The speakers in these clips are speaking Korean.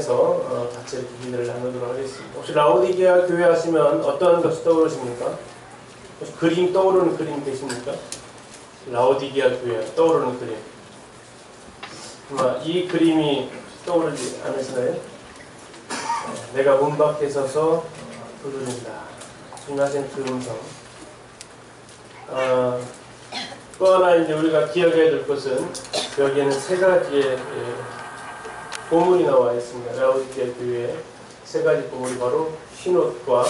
통해서 같이 이렇게 기대를 나누도록 하겠습니다. 혹시 라오디게아 교회 하시면 어떠한 것이 떠오르십니까? 혹시 그림 떠오르는 그림 계십니까? 라오디게아 교회 떠오르는 그림. 이 그림이 떠오르지 않으시나요? 내가 문 밖에 서서 부르는다. 주님 하신 그 음성. 또 하나 이제 우리가 기억해야 될 것은 여기에는 세 가지의 보물이 나와 있습니다. 라오디게아 교회에 세 가지 보물이 바로 흰옷과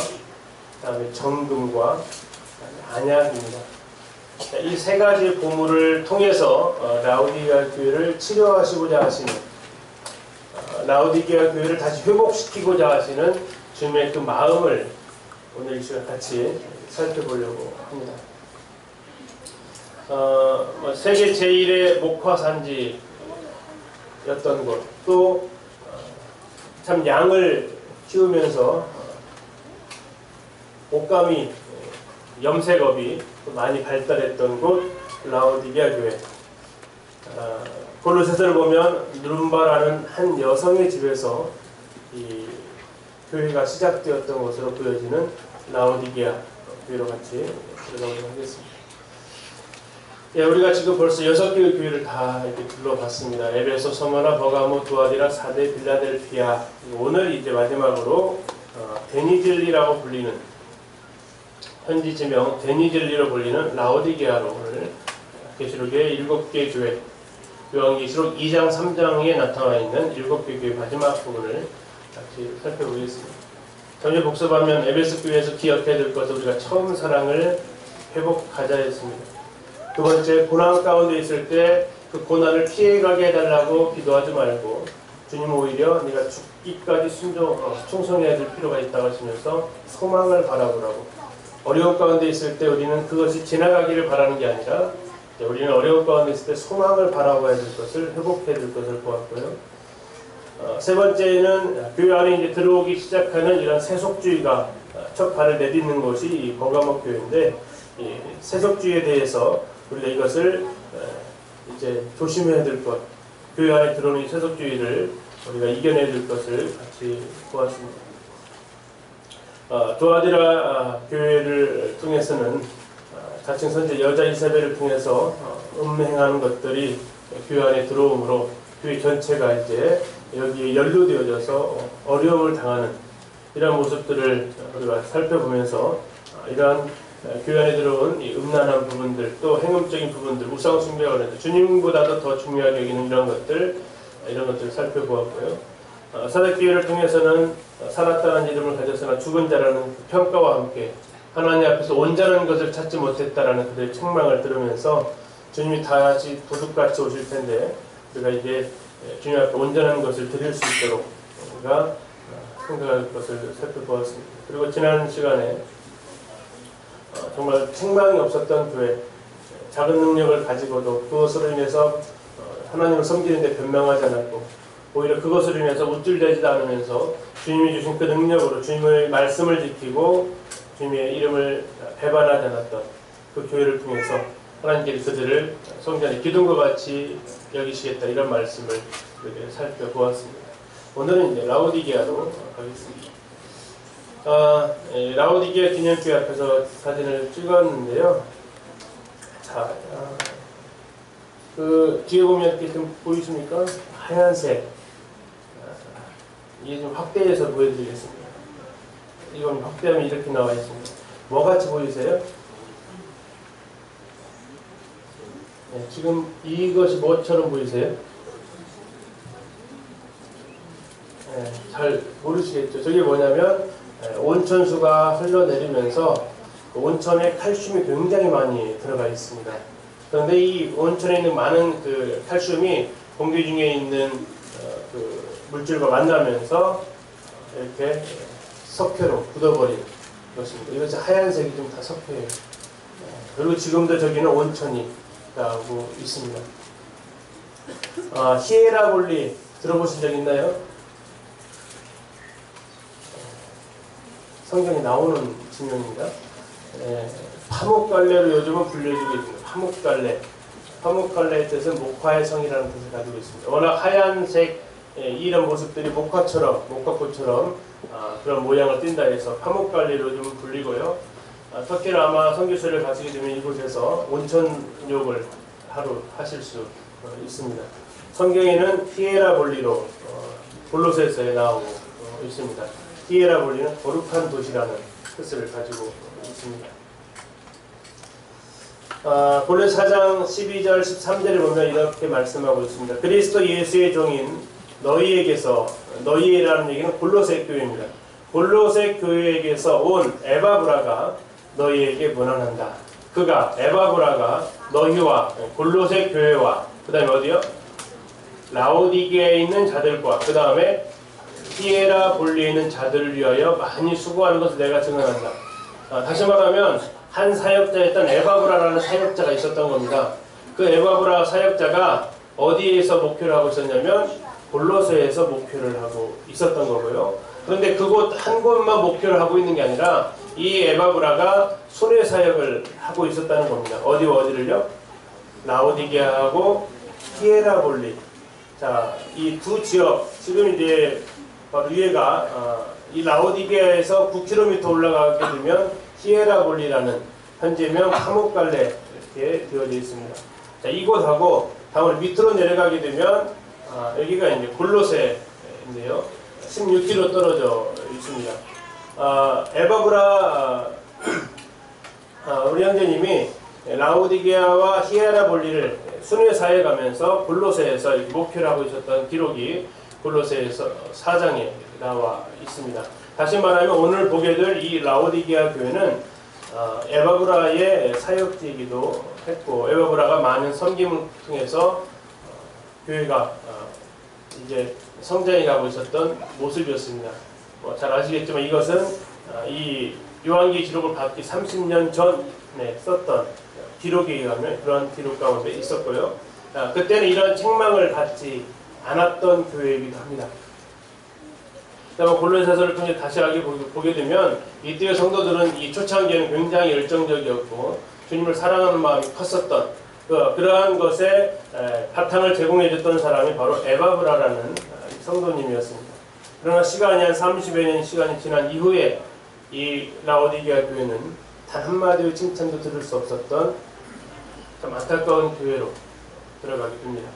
그다음에 정금과 안약입니다. 이 세 가지 보물을 통해서 라오디게아 교회를 치료하시고자 하시는 라오디게아 교회를 다시 회복시키고자 하시는 주님의 그 마음을 오늘 이 시간 같이 살펴보려고 합니다. 세계 제1의 목화 산지였던 곳, 또 참 양을 키우면서 옷감이 염색업이 많이 발달했던 곳 라오디게아 교회. 골로새서를 보면 누름바라는 한 여성의 집에서 이 교회가 시작되었던 것으로 보여지는 라오디게아 교회로 같이 들어가도록 하겠습니다. 예, 우리가 지금 벌써 6개의 교회를 다 이렇게 둘러봤습니다. 에베소, 서머나, 버가모, 두아디라, 사데, 빌라델피아. 오늘 이제 마지막으로 데니즐리라고 불리는 현지 지명 데니즐리로 불리는 라오디게아로 오늘 계시록의 7개 교회, 요한계시록 2장 3장에 나타나 있는 7개 교회 마지막 부분을 같이 살펴보겠습니다. 전에 복습하면 에베소 교회에서 기억해야 될 것은 우리가 처음 사랑을 회복하자 했습니다. 두 번째, 고난 가운데 있을 때 그 고난을 피해가게 해달라고 기도하지 말고 주님 오히려 네가 죽기까지 충성해야 될 필요가 있다고 하시면서 소망을 바라보라고. 어려운 가운데 있을 때 우리는 그것이 지나가기를 바라는 게 아니라 우리는 어려운 가운데 있을 때 소망을 바라봐야 될 것을, 회복해야 될 것을 보았고요. 세 번째는 교회 안에 이제 들어오기 시작하는 이런 세속주의가 첫 발을 내딛는 곳이 이 버가모 교회인데, 이 세속주의에 대해서 우리가 이것을 이제 조심해야 될 것, 교회 안에 들어오는 이 세속주의를 우리가 이겨내야 될 것을 같이 보았습니다. 두아디라 교회를 통해서는 자칭 선지 여자 이사벨을 통해서 음행하는 것들이 교회 안에 들어오므로 교회 전체가 이제 여기에 연루되어져서 어려움을 당하는 이런 모습들을 우리가 살펴보면서 이러한 교회 안에 들어온 이 음란한 부분들, 또 행음적인 부분들, 우상 숭배와 관련해서 주님보다도 더 중요하게 여기는 이런 것들을 살펴보았고요. 사대교회를 통해서는 살았다는 이름을 가졌으나 죽은 자라는 평가와 함께 하나님 앞에서 온전한 것을 찾지 못했다라는 그들의 책망을 들으면서 주님이 다시 도둑같이 오실 텐데 우리가 이제 주님 앞에 온전한 것을 드릴 수 있도록 우리가 생각할 것을 살펴보았습니다. 그리고 지난 시간에 정말 책망이 없었던 교회, 작은 능력을 가지고도 그것으로 인해서 하나님을 섬기는 데 변명하지 않았고 오히려 그것으로 인해서 우쭐대지도 않으면서 주님이 주신 그 능력으로 주님의 말씀을 지키고 주님의 이름을 배반하지 않았던 그 교회를 통해서 하나님께서 그들을 성전의 기둥과 같이 여기시겠다, 이런 말씀을 살펴보았습니다. 오늘은 이제 라오디게아로 가겠습니다. 라오디게아 기념교회 앞에서 사진을 찍었는데요. 자, 그 뒤에 보면 이렇게 좀 보이십니까? 하얀색. 이게 좀 확대해서 보여드리겠습니다. 이건 확대하면 이렇게 나와 있습니다. 뭐같이 보이세요? 네, 지금 이것이 뭐처럼 보이세요? 네, 잘 모르시겠죠? 저게 뭐냐면 온천수가 흘러내리면서 그 온천에 칼슘이 굉장히 많이 들어가 있습니다. 그런데 이 온천에 있는 많은 그 칼슘이 공기 중에 있는 그 물질과 만나면서 이렇게 석회로 굳어버린 것입니다. 이것이 하얀색이 좀 다 석회예요. 그리고 지금도 저기는 온천이 나오고 있습니다. 히에라볼리 들어보신 적 있나요? 성경에 나오는 지명입니다. 파묵갈레로 요즘은 불려지고 있습니다. 파묵갈레. 파묵갈레의 뜻은 목화의 성이라는 뜻을 가지고 있습니다. 워낙 하얀색 이런 모습들이 목화꽃처럼 그런 모양을 띈다 해서 파묵갈리로 좀 불리고요. 터키는 아마 선교사를 가시게 되면 이곳에서 온천욕을 하루 하실 수 있습니다. 성경에는 히에라볼리로 골로새서에 나오고 있습니다. 히에라볼리는 거룩한 도시라는 뜻을 가지고 있습니다. 골로새 4장 12절 13절에 보면 이렇게 말씀하고 있습니다. 그리스도 예수의 종인 너희라는 얘기는 골로새 교회입니다. 골로새 교회에게서 온 에바브라가 너희에게 문안한다. 에바브라가 너희와 골로새 교회와 그 다음에 어디요? 라오디게에 있는 자들과 그 다음에 히에라볼리에 있는 자들을 위하여 많이 수고하는 것을 내가 증언한다. 다시 말하면 한 사역자였던 에바브라라는 사역자가 있었던 겁니다. 그 에바브라 사역자가 어디에서 목표를 하고 있었냐면 골로새에서 목표를 하고 있었던 거고요. 그런데 그곳 한 곳만 목표를 하고 있는 게 아니라 이 에바브라가 순회 사역을 하고 있었다는 겁니다. 어디와 어디를요? 라오디게하고 히에라볼리. 자, 이 두 지역, 지금 이제 바로 위에가 이 라오디게에서 9km 올라가게 되면 히에라볼리라는 현재명 파묵갈레 이렇게 되어져 있습니다. 자, 이곳하고 다음으로 밑으로 내려가게 되면 여기가 이제 골로새인데요. 16km 떨어져 있습니다. 에바브라 우리 형제님이 라오디게아와 히에라볼리를 순회사에 가면서 골로새에서 목표를 하고 있었던 기록이 골로새에서 4장에 나와 있습니다. 다시 말하면 오늘 보게 될 이 라오디게아 교회는 에바브라의 사역지이기도 했고 에바브라가 많은 섬김을 통해서 교회가 이제 성장해 가고 있었던 모습이었습니다. 잘 아시겠지만 이것은 이 요한계시 기록을 받기 30년 전에 썼던 기록에 의하면 그런 기록 가운데 있었고요. 그때는 이런 책망을 받지 않았던 교회이기도 합니다. 그다음에 골로새서를 통해 다시 보게 되면 이때의 성도들은 이 초창기에는 굉장히 열정적이었고 주님을 사랑하는 마음이 컸었던 그러한 것에 바탕을 제공해줬던 사람이 바로 에바브라라는 성도님이었습니다. 그러나 시간이 한 30여 년 시간이 지난 이후에 이 라오디게아 교회는 단 한마디의 칭찬도 들을 수 없었던 참 안타까운 교회로 들어가게 됩니다.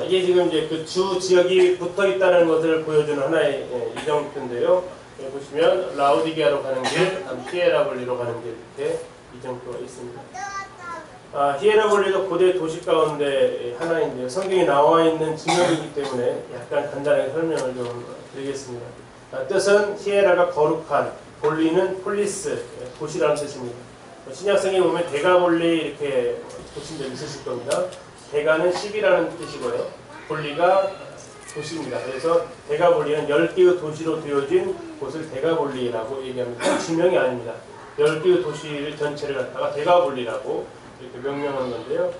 이게 지금 이제 그 주 지역이 붙어 있다는 것을 보여주는 하나의 이정표인데요. 여기 보시면 라오디게아로 가는 길, 히에라볼리로 가는 길 이렇게 이정표가 있습니다. 히에라볼리도 고대 도시 가운데 하나인데요. 성경에 나와 있는 지명이기 때문에 약간 간단하게 설명을 좀 드리겠습니다. 뜻은 히에라가 거룩한, 볼리는 폴리스, 도시라는 뜻입니다. 신약성에 보면 데가볼리 이렇게 보신 적 있으실 겁니다. 데가는 10이라는 뜻이고요. 볼리가 도시입니다. 그래서 데가볼리는 10개의 도시로 되어진 곳을 데가볼리라고 얘기합니다. 지명이 아닙니다. 10개의 도시를 전체를 갖다가 데가볼리라고 이렇게 명명한 건데요.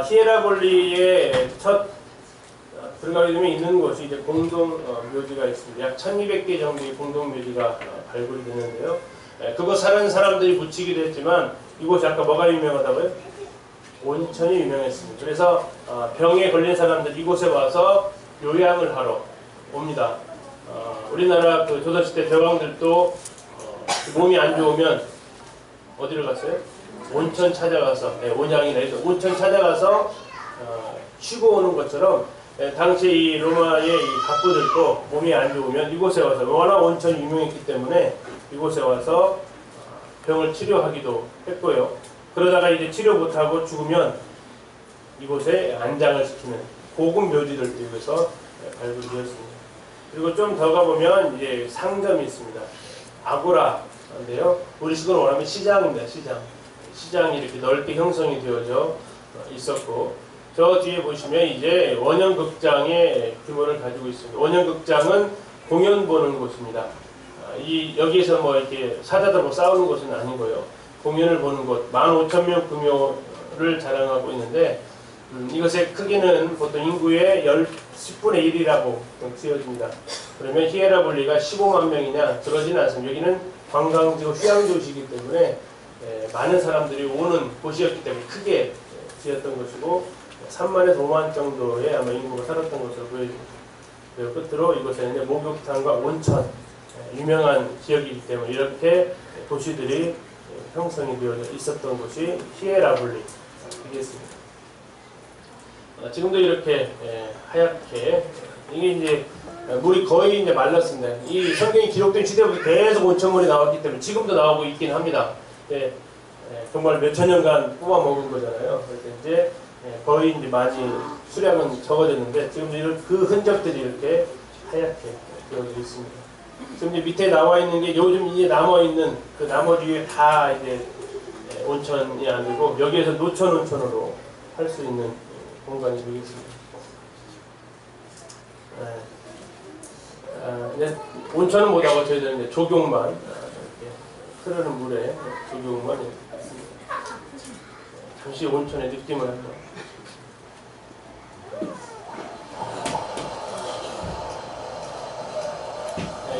히에라볼리의 첫 들어가게 되면 있는 곳이 이제 공동 묘지가 있습니다. 약 1200개 정도의 공동 묘지가 발굴이 되는데요. 그곳 사는 사람들이 묻히기도 했지만 이곳이 아까 뭐가 유명하다고요? 온천이 유명했습니다. 그래서 병에 걸린 사람들 이곳에 와서 요양을 하러 옵니다. 우리나라 그 조선시대 대왕들도 몸이 안 좋으면 어디를 갔어요? 온천 찾아가서 온양이나 해서 온천 찾아가서 쉬고 오는 것처럼 당시 이 로마의 이 갑부들도 몸이 안 좋으면 이곳에 와서 워낙 온천이 유명했기 때문에 이곳에 와서 병을 치료하기도 했고요. 그러다가 이제 치료 못하고 죽으면 이곳에 안장을 시키는 고급 묘지들도 여기서 발굴되었습니다. 그리고 좀 더 가보면 이제 상점이 있습니다. 아고라인데요. 우리식으로 말하면 시장입니다. 시장이 이렇게 넓게 형성이 되어져 있었고 저 뒤에 보시면 이제 원형극장의 규모를 가지고 있습니다. 원형극장은 공연 보는 곳입니다. 여기에서 뭐 이렇게 사자들 뭐 싸우는 곳은 아니고요. 공연을 보는 곳, 15,000명 규모를 자랑하고 있는데 이것의 크기는 보통 인구의 10분의 1이라고 지어집니다. 그러면 히에라볼리가 15만 명이냐 그러지는 않습니다. 여기는 관광지고 휴양도시이기 때문에 많은 사람들이 오는 곳이었기 때문에 크게 지었던 것이고 3만에서 5만 정도의 아마 인구가 살았던 것으로 보여집니다. 그리고 끝으로 이곳에는 목욕탕과 온천, 유명한 지역이기 때문에 이렇게 도시들이 형성이 되어져 있었던 곳이 히에라블리이겠습니다. 지금도 이렇게 하얗게 이게 이제 물이 거의 이제 말랐습니다. 이 성경이 기록된 시대부터 계속 온천물이 나왔기 때문에 지금도 나오고 있긴 합니다. 정말 몇천 년간 뽑아 먹은 거잖아요. 그래서 이제 거의 이제 많이 수량은 적어졌는데 지금도 이런 그 흔적들이 이렇게 하얗게 되어져 있습니다. 지금 이제 밑에 나와 있는 게 요즘 이제 남아 있는 그 나머지 위에 다 이제 온천이 아니고 여기에서 노천 온천으로 할 수 있는 공간이 되겠습니다. 이제 온천은 못하고 저희들은 이제 조경만 이렇게 흐르는 물에 조경만 있습니다. 잠시 온천의 느낌을 한번.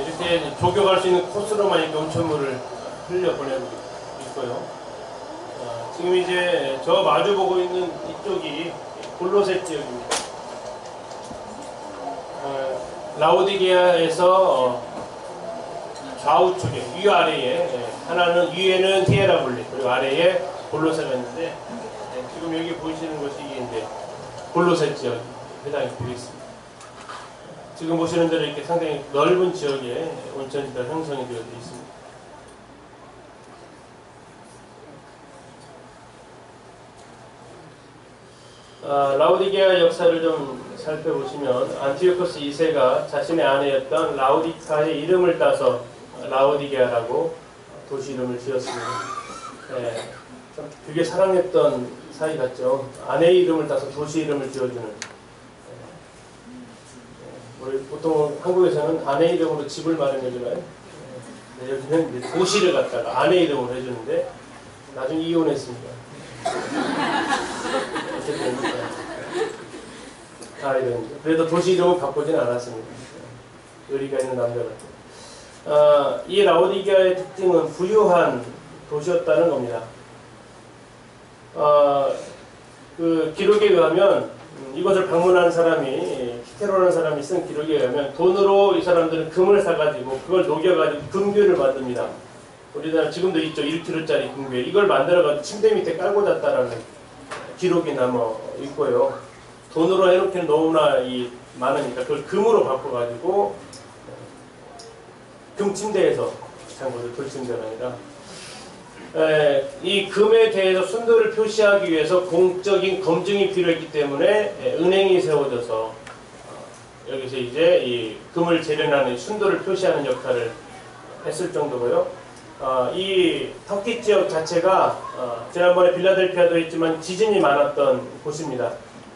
이렇게 조경할 수 있는 코스로만 이렇게 온천물을 흘려보내고 있고요. 지금 이제 저 마주보고 있는 이쪽이 골로새 지역입니다. 라오디게아에서 좌우측에 위아래에 하나는 위에는 히에라블리 그리고 아래에 골로새가 있는데 지금 여기 보이시는 것이 이제 골로새 지역이 해당이 되겠습니다. 지금 보시는 대로 이렇게 상당히 넓은 지역에 온천지가 형성이 되어 있습니다. 라오디게아 역사를 좀 살펴보시면 안티오코스 2세가 자신의 아내였던 라오디카의 이름을 따서 라오디게아라고 도시 이름을 지었습니다. 참 되게 사랑했던 사이 같죠. 아내의 이름을 따서 도시 이름을 지어주는. 우리 보통 한국에서는 아내 이름으로 집을 마련해주나요? 여기는 이제 도시를 갖다가 아내 이름으로 해주는데 나중에 이혼했습니다. 그래도 도시 이름은 바꾸지는 않았습니다. 의리가 있는 남자 같아요. 이 라오디게아의 특징은 부유한 도시였다는 겁니다. 그 기록에 의하면 이것을 방문한 사람이 히테로라는 사람이 쓴 기록에 의하면 돈으로 이 사람들은 금을 사가지고 그걸 녹여가지고 금괴를 만듭니다. 우리나라 지금도 있죠. 1kg짜리 금괴. 이걸 만들어가지고 침대 밑에 깔고 잤다라는 기록이 남아 있고요. 돈으로 해놓기는 너무나 많으니까 그걸 금으로 바꿔가지고 금 침대에서 잔 거죠. 돌 침대가 아니라. 이 금에 대해서 순도를 표시하기 위해서 공적인 검증이 필요했기 때문에 은행이 세워져서 여기서 이제 이 금을 재련하는 순도를 표시하는 역할을 했을 정도고요. 이 터키 지역 자체가 지난번에 빌라델피아도 있지만 지진이 많았던 곳입니다.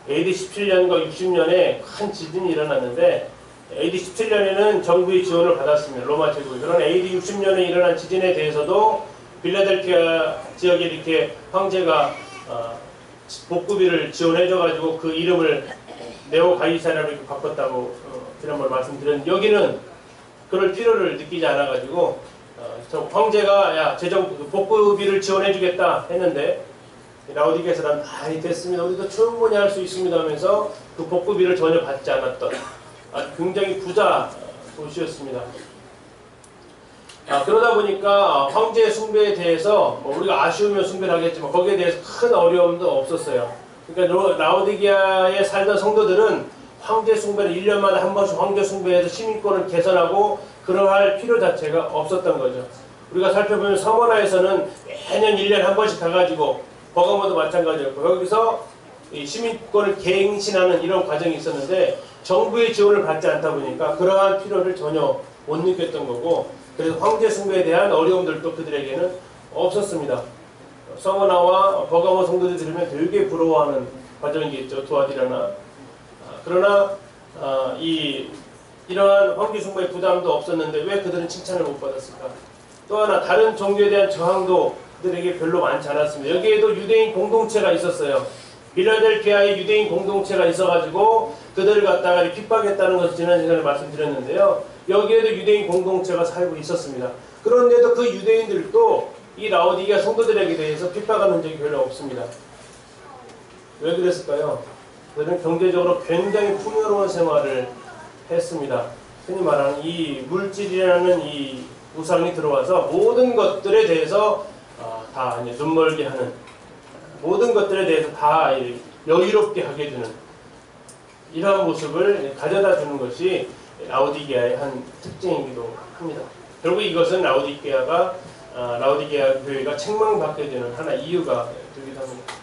AD 17년과 60년에 큰 지진이 일어났는데 AD 17년에는 정부의 지원을 받았습니다. 로마 제국이. 그런 AD 60년에 일어난 지진에 대해서도 빌라델피아 지역에 이렇게 황제가 복구비를 지원해줘가지고 그 이름을 네오 가이사라로 이렇게 바꿨다고 지난번에 말씀드렸는데 여기는 그럴 필요를 느끼지 않아가지고 황제가 야 재정 복구비를 지원해주겠다 했는데 라오디게아 사람 됐습니다. 우리도 충분히 할 수 있습니다 하면서 그 복구비를 전혀 받지 않았던 아주 굉장히 부자 도시였습니다. 그러다 보니까 황제의 숭배에 대해서 우리가 아쉬우면 숭배를 하겠지만 거기에 대해서 큰 어려움도 없었어요. 그러니까 라오디게아에 살던 성도들은 황제 숭배를 1년마다 한 번씩 황제 숭배해서 시민권을 개선하고 그러할 필요 자체가 없었던 거죠. 우리가 살펴보면 서머나에서는 매년 1년에 한 번씩 가가지고 버가모도 마찬가지였고 여기서 이 시민권을 갱신하는 이런 과정이 있었는데 정부의 지원을 받지 않다 보니까 그러한 필요를 전혀 못 느꼈던 거고 그래서 황제 숭배에 대한 어려움들도 그들에게는 없었습니다. 서머나와 버가모 성도들 들으면 되게 부러워하는 과정이겠죠. 두아디라나. 그러나 이러한 황제 숭배의 부담도 없었는데 왜 그들은 칭찬을 못 받았을까? 또 하나 다른 종교에 대한 저항도 그들에게 별로 많지 않았습니다. 여기에도 유대인 공동체가 있었어요. 빌라델피아에 유대인 공동체가 있어가지고 그들을 갖다가 핍박했다는 것을 지난 시간에 말씀드렸는데요. 여기에도 유대인 공동체가 살고 있었습니다. 그런데도 그 유대인들도 이 라오디게아 성도들에게 대해서 핍박하는 적이 별로 없습니다. 왜 그랬을까요? 그들은 경제적으로 굉장히 풍요로운 생활을 했습니다. 흔히 말하는 이 물질이라는 이 우상이 들어와서 모든 것들에 대해서 다 이제 눈멀게 하는, 모든 것들에 대해서 다 여유롭게 하게 되는 이러한 모습을 가져다 주는 것이 라오디게아의 한 특징이기도 합니다. 결국 이것은 라오디게아 교회가 책망받게 되는 하나의 이유가 되기도 합니다.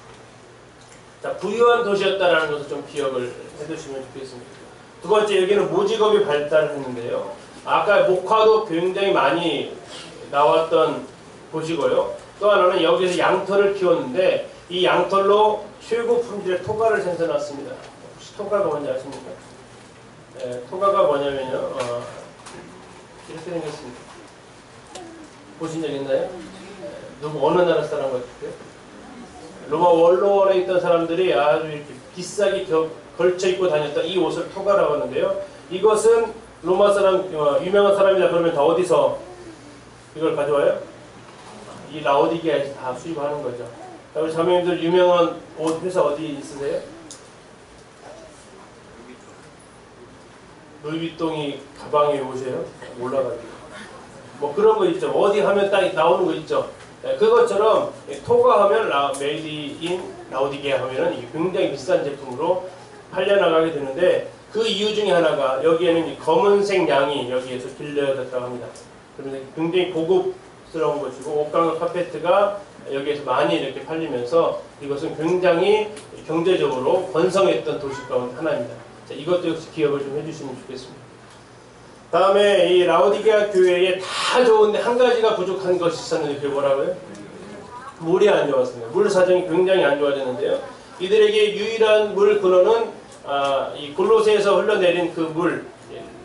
자, 부유한 도시였다라는 것을 좀 기억을 해두시면 좋겠습니다. 두 번째, 여기는 모직업이 발달을 했는데요. 아까 목화도 굉장히 많이 나왔던 곳이고요. 또 하나는 여기서 양털을 키웠는데 이 양털로 최고 품질의 토가를 생산했습니다. 혹시 토가가 뭔지 아십니까? 토가가 뭐냐면요. 이렇게 생겼습니다. 보신 적 있나요? 누구 어느 나라 사람 같을까요? 로마 원로원에 있던 사람들이 아주 이렇게 비싸게 걸쳐 입고 다녔던 이 옷을 토가라고 하는데요. 이것은 로마 사람, 유명한 사람이다 그러면 다 어디서 이걸 가져와요? 이 라오디게아에서 다 수입하는 거죠. 우리 자매님들 유명한 옷 회사 어디 있으세요? 루이비통이 가방에 옷이에요? 몰라가지고. 뭐 그런 거 있죠. 어디 하면 딱 나오는 거 있죠. 그것처럼 토가 하면 메이드 인 라오디게아 하면은 이게 굉장히 비싼 제품으로 팔려나가게 되는데 그 이유 중에 하나가 여기에는 이 검은색 양이 여기에서 길러졌다고 합니다. 그런데 굉장히 고급스러운 것이고 옷가루 카페트가 여기에서 많이 이렇게 팔리면서 이것은 굉장히 경제적으로 번성했던 도시 가운데 하나입니다. 자, 이것도 역시 기억을 좀 해주시면 좋겠습니다. 다음에 이 라오디게아 교회에 다 좋은데 한 가지가 부족한 것이 있었는데 그게 뭐라고요? 물이 안 좋았습니다. 물 사정이 굉장히 안 좋아졌는데요. 이들에게 유일한 물 근원은 이 골로새에서 흘러내린 그 물,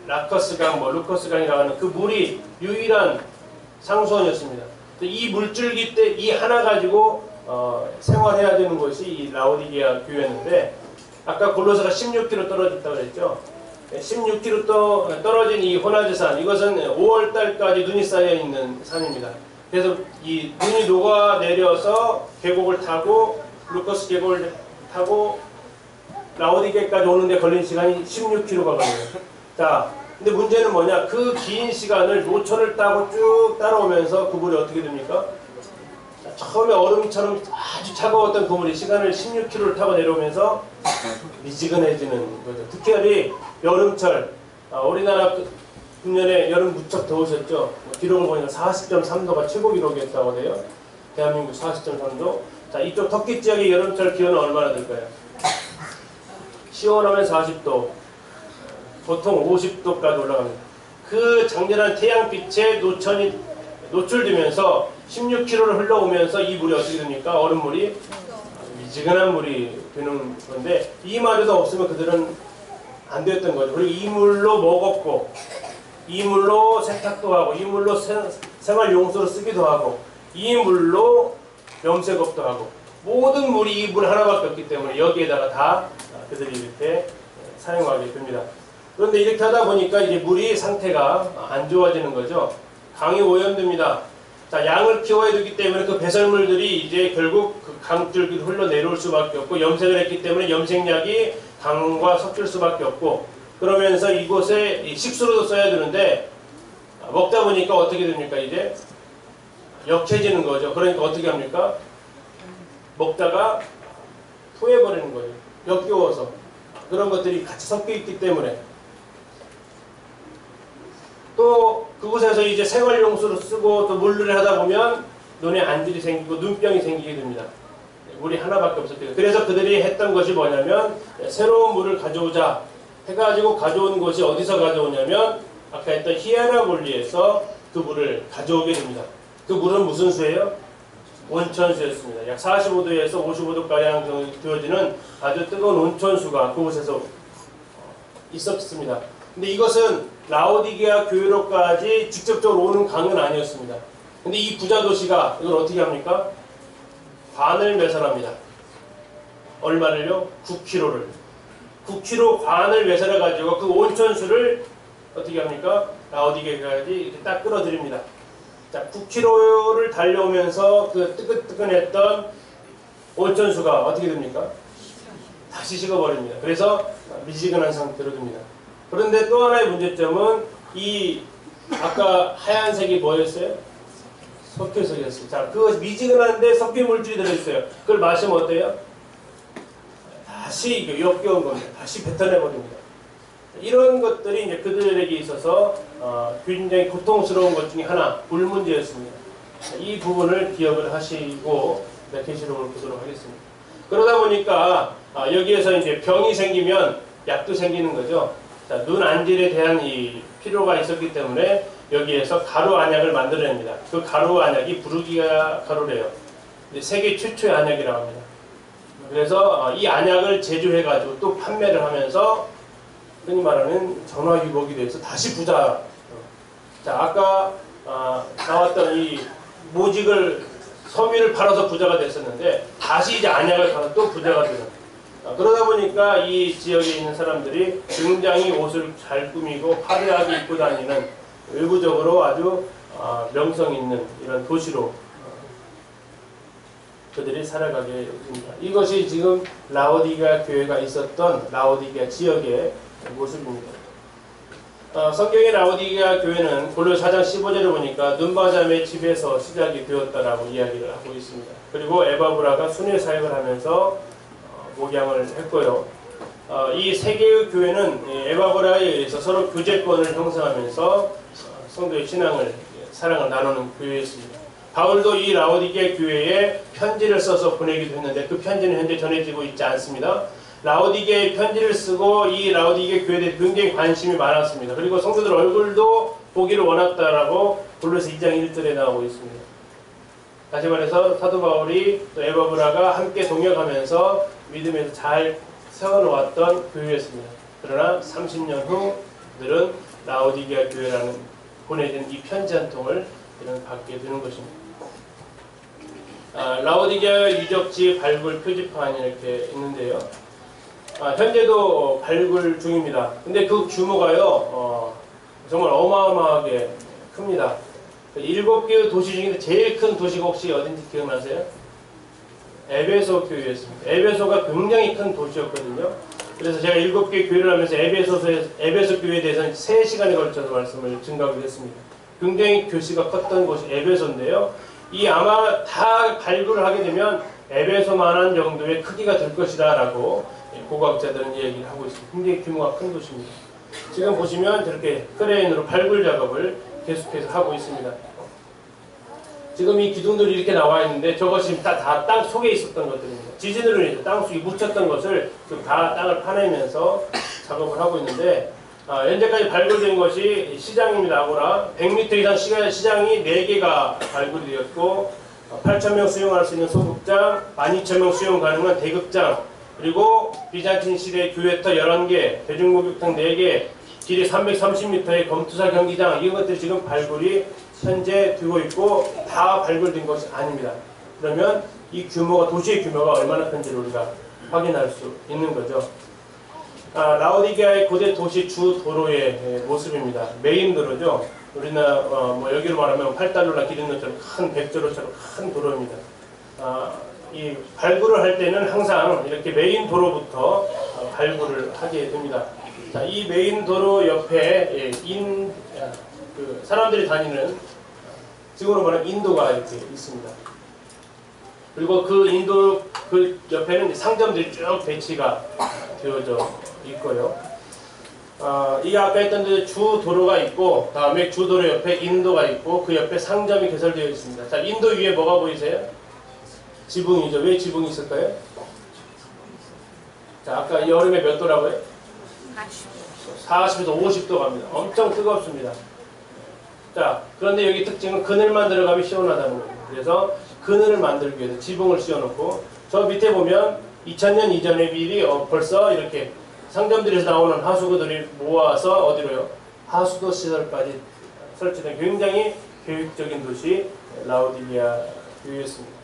라커스강, 루커스강이라고 하는 그 물이 유일한 상수원이었습니다. 이 물줄기 때 이 하나 가지고 생활해야 되는 것이 이 라오디게아 교회였는데 아까 골로새가 16km 떨어졌다고 그랬죠. 16km 떨어진 이 호나즈산, 이것은 5월달까지 눈이 쌓여 있는 산입니다. 그래서 이 눈이 녹아내려서 계곡을 타고 루커스 계곡을 타고 라오디게까지 오는데 걸린 시간이 16km가 걸려요. 자, 근데 문제는 뭐냐? 그 긴 시간을 노천을 타고 쭉 따라오면서 그 물이 어떻게 됩니까? 자, 처음에 얼음처럼 아주 차가웠던 그 물이 시간을 16km를 타고 내려오면서 미지근해지는 거죠. 특히 여름철, 우리나라 금년에 여름 무척 더우셨죠? 기록을 보니까 40.3도가 최고 기록이었다고 해요. 대한민국 40.3도. 자, 이쪽 터키 지역의 여름철 기온은 얼마나 될까요? 시원하면 40도, 보통 50도까지 올라갑니다. 그 장렬한 태양빛에 노천이 노출되면서 16km를 흘러오면서 이 물이 어떻게 됩니까? 얼음물이 미지근한 물이 되는 건데 이 마저도 없으면 그들은 안 되었던 거죠. 그리고 이 물로 먹었고 이 물로 세탁도 하고 이 물로 생활용수로 쓰기도 하고 이 물로 염색업도 하고 모든 물이 이 물 하나밖에 없기 때문에 여기에다가 다 그들이 이렇게 사용하게 됩니다. 그런데 이렇게 하다 보니까 이제 물이 상태가 안 좋아지는 거죠. 강이 오염됩니다. 자, 양을 키워야 되기 때문에 그 배설물들이 이제 결국 그 강줄기로 흘러내려올 수밖에 없고 염색을 했기 때문에 염색약이 강과 섞일 수밖에 없고 그러면서 이곳에 식수로도 써야 되는데 먹다 보니까 어떻게 됩니까? 이제 역해지는 거죠. 그러니까 어떻게 합니까? 먹다가 토해버리는 거예요. 역겨워서. 그런 것들이 같이 섞여 있기 때문에. 또 그곳에서 이제 생활용수로 쓰고 또 물놀이 하다 보면 눈에 안질이 생기고 눈병이 생기게 됩니다. 물이 하나밖에 없었대요. 그래서 그들이 했던 것이 뭐냐면 새로운 물을 가져오자 해가지고 가져온 것이 어디서 가져오냐면 아까 했던 히에라볼리에서 그 물을 가져오게 됩니다. 그 물은 무슨 수예요? 온천수였습니다. 약 45도에서 55도가량 되어지는 아주 뜨거운 온천수가 그곳에서 있었습니다. 근데 이것은 라오디게아 교회로까지 직접적으로 오는 강은 아니었습니다. 근데 이 부자 도시가 이걸 어떻게 합니까? 관을 매설합니다. 얼마를요? 9kg를. 9kg 관을 매설해가지고 그 온천수를 어떻게 합니까? 라오디게아까지 이렇게 딱 끌어들입니다. 자, 9km를 달려오면서 그 뜨끈뜨끈했던 온천수가 어떻게 됩니까? 다시 식어버립니다. 그래서 미지근한 상태로 둡니다. 그런데 또 하나의 문제점은 이 아까 하얀색이 뭐였어요? 석회석이었어요. 자, 그 미지근한데 석회 물질이 들어있어요. 그걸 마시면 어때요? 다시 역겨운 겁니다. 다시 뱉어내버립니다. 이런 것들이 이제 그들에게 있어서 굉장히 고통스러운 것 중에 하나, 물 문제였습니다. 이 부분을 기억을 하시고 계시록을 보도록 하겠습니다. 그러다 보니까 여기에서 이제 병이 생기면 약도 생기는 거죠. 자, 눈 안질에 대한 이 필요가 있었기 때문에 여기에서 가루 안약을 만들어냅니다. 그 가루 안약이 부르기아 가루래요. 세계 최초의 안약이라고 합니다. 그래서 이 안약을 제조해가지고 또 판매를 하면서 흔히 말하는 전화위복이 돼서 다시 부자. 자, 아까 나왔던 이 모직을 섬유를 팔아서 부자가 됐었는데 다시 이제 안약을 팔아서 또 부자가 되는. 그러다 보니까 이 지역에 있는 사람들이 굉장히 옷을 잘 꾸미고 화려하게 입고 다니는 외부적으로 아주 명성 있는 이런 도시로 그들이 살아가게 됩니다. 이것이 지금 라오디게아 교회가 있었던 라오디게아 지역의 모습입니다. 성경의 라오디게아 교회는 골로새 4장 15절을 보니까 눈바자매 집에서 시작이 되었다라고 이야기를 하고 있습니다. 그리고 에바브라가 순회 사역을 하면서 목양을 했고요. 이 세 개의 교회는 에바브라에 의해서 서로 교제권을 형성하면서 성도의 신앙을, 사랑을 나누는 교회였습니다. 바울도 이 라오디게아 교회에 편지를 써서 보내기도 했는데 그 편지는 현재 전해지고 있지 않습니다. 라오디게아에 편지를 쓰고 이 라오디게아 교회에 대해 굉장히 관심이 많았습니다. 그리고 성도들 얼굴도 보기를 원했다라고 골로새 2장 1절에 나오고 있습니다. 다시 말해서 사도 바울이 또 에바브라가 함께 동역하면서 믿음에서 잘 세워놓았던 교회였습니다. 그러나 30년 후 그들은 라오디게아 교회라는 보내진 이 편지 한 통을 받게 되는 것입니다. 라오디게아 유적지 발굴 표지판이 이렇게 있는데요. 현재도 발굴 중입니다. 근데 그 규모가요, 정말 어마어마하게 큽니다. 7개의 도시 중에 제일 큰 도시가 혹시 어딘지 기억나세요? 에베소 교회였습니다. 에베소가 굉장히 큰 도시였거든요. 그래서 제가 7개 교회를 하면서 에베소 교회에 대해서는 3시간에 걸쳐서 말씀을 증가하게 됐습니다. 굉장히 교시가 컸던 곳이 에베소인데요. 이 아마 다 발굴을 하게 되면 에베소만한 정도의 크기가 될 것이다 라고 고고학자들은 얘기를 하고 있습니다. 굉장히 규모가 큰 도시입니다. 지금 보시면 저렇게 크레인으로 발굴 작업을 계속해서 하고 있습니다. 지금 이 기둥들이 이렇게 나와 있는데 저것이 다 땅 속에 있었던 것들입니다. 지진으로 인해서 땅 속에 묻혔던 것을 지금 다 땅을 파내면서 작업을 하고 있는데 현재까지 발굴된 것이 시장입니다. 아고라 100m 이상 시장이 4개가 발굴이 되었고 8,000명 수용할 수 있는 소극장, 12,000명 수용 가능한 대극장, 그리고 비잔틴 시대 교회터 11개, 대중목욕탕 4개, 길이 330m의 검투사 경기장, 이런 것들이 지금 발굴이 현재 되고 있고 다 발굴된 것이 아닙니다. 그러면 이 규모가, 도시의 규모가 얼마나 큰지를 우리가 확인할 수 있는 거죠. 라오디게아의 고대 도시 주 도로의 모습입니다. 메인 도로죠. 우리나라 뭐 여기로 말하면 8달러나 기린도처럼 큰 백도로처럼 큰 도로입니다. 이 발굴을 할 때는 항상 이렇게 메인 도로부터 발굴을 하게 됩니다. 자, 이 메인 도로 옆에 사람들이 다니는, 지금으로 말하면 인도가 이렇게 있습니다. 그리고 그 옆에는 상점들이 쭉 배치가 되어져 있고요. 이게 아까 했던 데 주 도로가 있고, 다음에 주 도로 옆에 인도가 있고, 그 옆에 상점이 개설되어 있습니다. 자, 인도 위에 뭐가 보이세요? 지붕이죠. 왜 지붕이 있을까요? 자, 아까 여름에 몇 도라고요? 40에서 50도 갑니다. 엄청 뜨겁습니다. 자, 그런데 여기 특징은 그늘만 들어가면 시원하다는 겁니다. 그래서 그늘을 만들기 위해서 지붕을 씌워놓고, 저 밑에 보면 2000년 이전에 미리 벌써 이렇게 상점들에서 나오는 하수구들이 모아서 어디로요? 하수도 시설까지 설치된 굉장히 교육적인 도시 라오디게아 교회였습니다.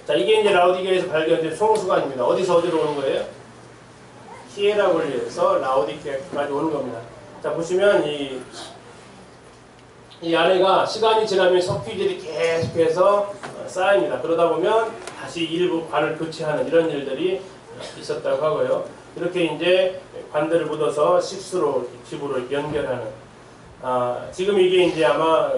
자, 이게 이제 라오디게아에서 발견된 송수관입니다. 어디서 어디로 오는 거예요? 히에라 권리에서 라오디게아까지 오는 겁니다. 자, 보시면 이 안에가 시간이 지나면 석유질이 계속해서 쌓입니다. 그러다 보면 다시 일부 관을 교체하는 이런 일들이 있었다고 하고요. 이렇게 이제 관들을 묻어서 식수로 집으로 연결하는. 지금 이게 이제 아마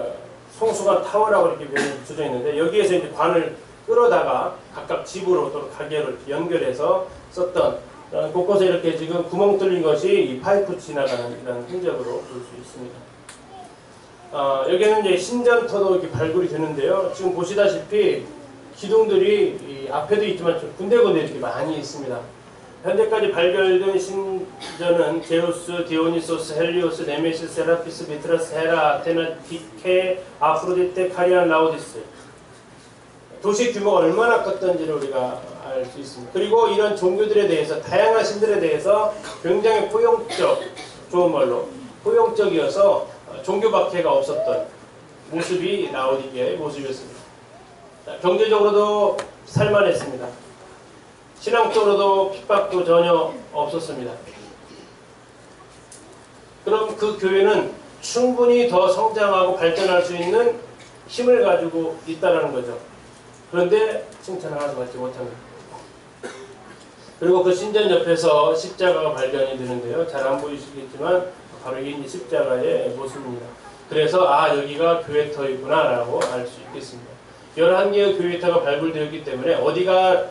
송수관 타워라고 이렇게 붙여져 있는데 여기에서 이제 관을 끌어다가 각각 집으로 또 가게로 연결해서 썼던 곳곳에 이렇게 지금 구멍 뚫린 것이 이 파이프 지나가는 이런 흔적으로 볼 수 있습니다. 여기는 이제 신전터도 이렇게 발굴이 되는데요. 지금 보시다시피 기둥들이 이 앞에도 있지만 좀 군데군데 이렇게 많이 있습니다. 현재까지 발견된 신전은 제우스, 디오니소스, 헬리오스, 네메시스, 세라피스, 미트라스, 헤라, 아테나, 디케, 아프로디테, 카리안, 라오디스. 도시 규모가 얼마나 컸던지를 우리가 알 수 있습니다. 그리고 이런 종교들에 대해서, 다양한 신들에 대해서 굉장히 포용적, 좋은 말로 포용적이어서 종교 박해가 없었던 모습이 라오디게아의 모습이었습니다. 경제적으로도 살만했습니다. 신앙적으로도 핍박도 전혀 없었습니다. 그럼 그 교회는 충분히 더 성장하고 발전할 수 있는 힘을 가지고 있다는 거죠. 그런데 칭찬을 하나도 받지 못합니다. 그리고 그 신전 옆에서 십자가가 발견이 되는데요. 잘 안 보이시겠지만 바로 이게 십자가의 모습입니다. 그래서 여기가 교회터이구나 라고 알 수 있겠습니다. 11개의 교회터가 발굴되었기 때문에 어디가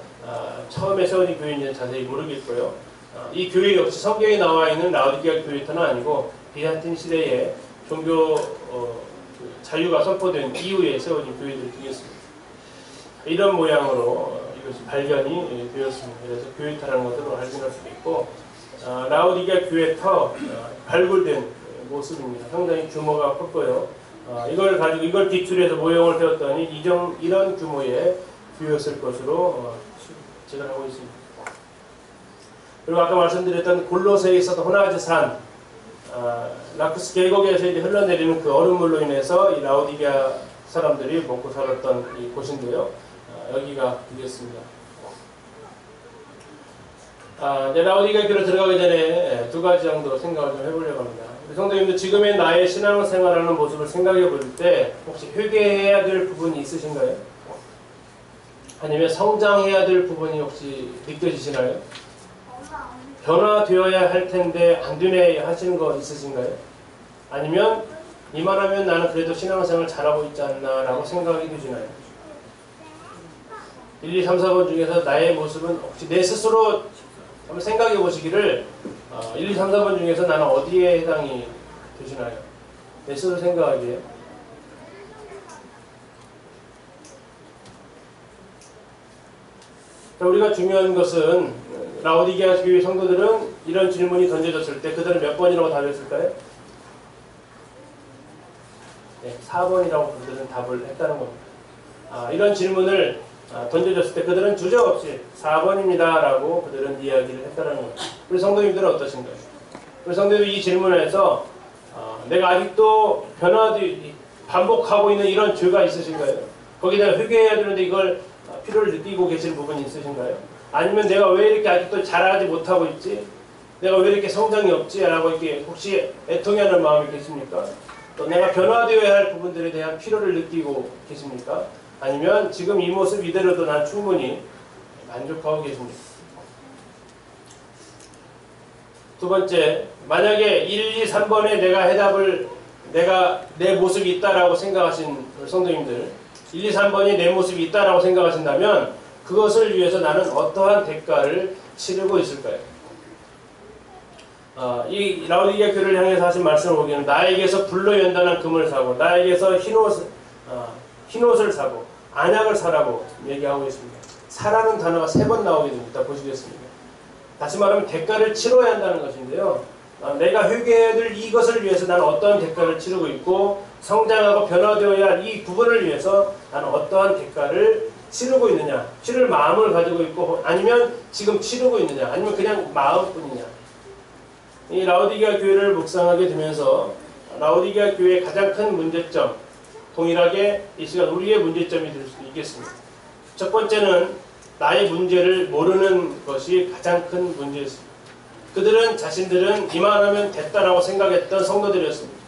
처음에 세워진 교회인지는 자세히 모르겠고요. 이 교회 역시 성경에 나와 있는 라오디게아 교회터는 아니고 비잔틴 시대에 종교 자유가 선포된 이후에 세워진 교회들이 되겠습니다. 이런 모양으로 이것이 발견이 되었습니다. 그래서 교회터라는 것으로 확인할 수도 있고 라오디게아 교회터 발굴된 모습입니다. 상당히 규모가 컸고요. 이걸 기출해서 모형을 세웠더니 이런 규모의 교회였을 것으로 제가 하고 있습니다. 그리고 아까 말씀드렸던 골로새에 있었던 호나지산, 라쿠스 계곡에서 이제 흘러내리는 그 얼음물로 인해서 이 라오디게아 사람들이 먹고 살았던 이 곳인데요. 여기가 되겠습니다. 이제 라오디게아 교회로 들어가기 전에 두 가지 정도 생각을 좀 해보려고 합니다. 우리 성도님들 지금의 나의 신앙생활하는 모습을 생각해 볼 때 혹시 회개해야 될 부분이 있으신가요? 아니면 성장해야 될 부분이 혹시 느껴지시나요? 변화되어야 할 텐데 안 되네 하시는 거 있으신가요? 아니면 이만하면 나는 그래도 신앙생활 잘하고 있지 않나 라고 생각이 드시나요? 1, 2, 3, 4번 중에서 나의 모습은 혹시 내 스스로 한번 생각해 보시기를 1, 2, 3, 4번 중에서 나는 어디에 해당이 되시나요? 내 스스로 생각하기에. 자, 우리가 중요한 것은 라오디게아 교회 성도들은 이런 질문이 던져졌을 때 그들은 몇 번이라고 답했을까요? 네, 4번이라고 그들은 답을 했다는 겁니다. 이런 질문을 던져졌을 때 그들은 주저없이 4번입니다 라고 그들은 이야기를 했다는 겁니다. 우리 성도님들은 어떠신가요? 우리 성도님들이 이 질문에서 내가 아직도 반복하고 있는 이런 죄가 있으신가요? 거기다 회개해야 되는데 이걸 필요를 느끼고 계시는 부분이 있으신가요? 아니면 내가 왜 이렇게 아직도 잘하지 못하고 있지? 내가 왜 이렇게 성장이 없지? 라고 이렇게 혹시 애통해하는 마음이 계십니까? 또 내가 변화되어야 할 부분들에 대한 필요를 느끼고 계십니까? 아니면 지금 이 모습 이대로도 난 충분히 만족하고 계십니까? 두 번째, 만약에 1, 2, 3번에 내가 내 모습이 있다라고 생각하신 성도님들, 1, 2, 3번이 내 모습이 있다라고 생각하신다면 그것을 위해서 나는 어떠한 대가를 치르고 있을까요? 이 라오디게아 교회를 향해서 하신 말씀을 보기에는 나에게서 불로 연단한 금을 사고 나에게서 흰옷을 사고 안약을 사라고 얘기하고 있습니다. 사라는 단어가 3번 나오게 됩니다. 보시겠습니다. 다시 말하면 대가를 치러야 한다는 것인데요. 내가 회개해야 될 이것을 위해서 나는 어떠한 대가를 치르고 있고 성장하고 변화되어야 할 이 부분을 위해서 나는 어떠한 대가를 치르고 있느냐, 치를 마음을 가지고 있고 아니면 지금 치르고 있느냐, 아니면 그냥 마음뿐이냐. 이 라오디게아 교회를 묵상하게 되면서 라오디게아 교회의 가장 큰 문제점, 동일하게 이 시간 우리의 문제점이 될 수도 있겠습니다. 첫 번째는 나의 문제를 모르는 것이 가장 큰 문제였습니다. 그들은 자신들은 이만하면 됐다라고 생각했던 성도들이었습니다.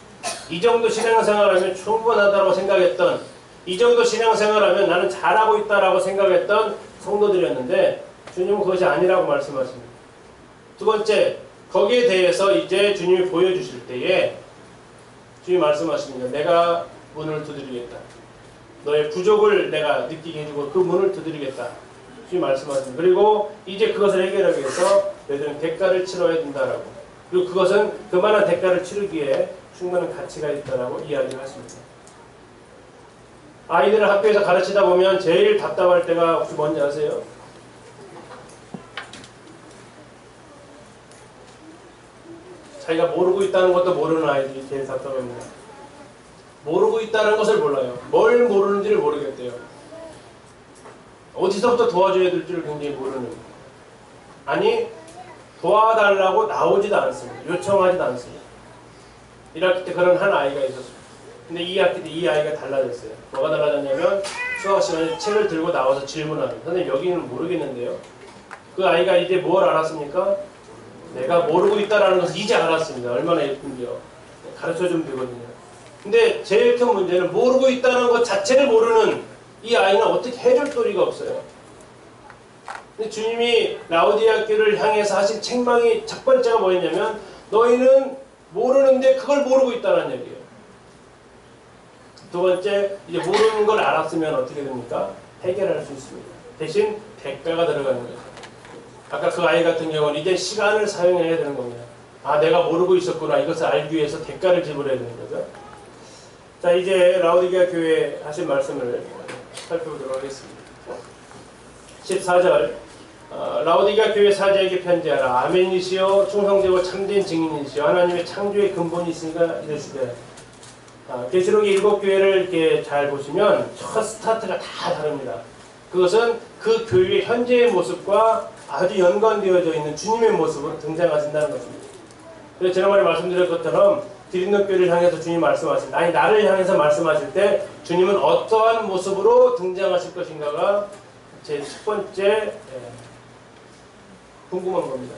이 정도 신앙생활하면 충분하다고 생각했던, 이 정도 신앙생활하면 나는 잘하고 있다라고 생각했던 성도들이었는데 주님은 그것이 아니라고 말씀하십니다. 두 번째, 거기에 대해서 이제 주님이 보여주실 때에 주님이 말씀하십니다. 내가 문을 두드리겠다. 너의 부족을 내가 느끼게 해주고 그 문을 두드리겠다. 주님이 말씀하십니다. 그리고 이제 그것을 해결하기 위해서 너희들은 대가를 치러야 된다라고. 그리고 그것은 그만한 대가를 치르기에 충분한 가치가 있다라고 이야기를 하십니다. 아이들을 학교에서 가르치다 보면 제일 답답할 때가 혹시 뭔지 아세요? 자기가 모르고 있다는 것도 모르는 아이들이 제일 답답합니다. 모르고 있다는 것을 몰라요. 뭘 모르는지를 모르겠대요. 어디서부터 도와줘야 될지를 굉장히 모르는. 아니, 도와달라고 나오지도 않습니다. 요청하지도 않습니다. 1학기 때 그런 한 아이가 있었습니다. 근데 2학기 때 이 아이가 달라졌어요. 뭐가 달라졌냐면 수학 시간에 책을 들고 나와서 질문하는. 선생님 여기는 모르겠는데요. 그 아이가 이제 뭘 알았습니까? 내가 모르고 있다는 것을 이제 알았습니다. 얼마나 예쁜지요. 가르쳐주면 되거든요. 근데 제일 큰 문제는 모르고 있다는 것 자체를 모르는 이 아이는 어떻게 해줄 도리가 없어요. 근데 주님이 라오디게아 교회를 향해서 하신 책망이 첫 번째가 뭐였냐면 너희는 모르는데 그걸 모르고 있다는 얘기예요. 두 번째, 이제 모르는 걸 알았으면 어떻게 됩니까? 해결할 수 있습니다. 대신 대가가 들어가는 거죠. 아까 그 아이 같은 경우는 이제 시간을 사용해야 되는 겁니다. 아, 내가 모르고 있었구나. 이것을 알기 위해서 대가를 지불해야 되는 거죠. 자, 이제 라오디게아 교회 하신 말씀을 살펴보도록 하겠습니다. 14절 라오디게아 교회 사제에게 편지하라. 아멘이시여 충성되고 참된 증인이시여 하나님의 창조의 근본이 있으니까 이르시되. 계시록 7교회를 이렇게 잘 보시면 첫 스타트가 다 다릅니다. 그것은 그 교회의 현재의 모습과 아주 연관되어져 있는 주님의 모습으로 등장하신다는 것입니다. 그래서 지난번에 말씀드린 것처럼 디린노 교회를 향해서 주님 말씀하실 때, 아니 나를 향해서 말씀하실 때 주님은 어떠한 모습으로 등장하실 것인가가 제 첫 번째 궁금한 겁니다.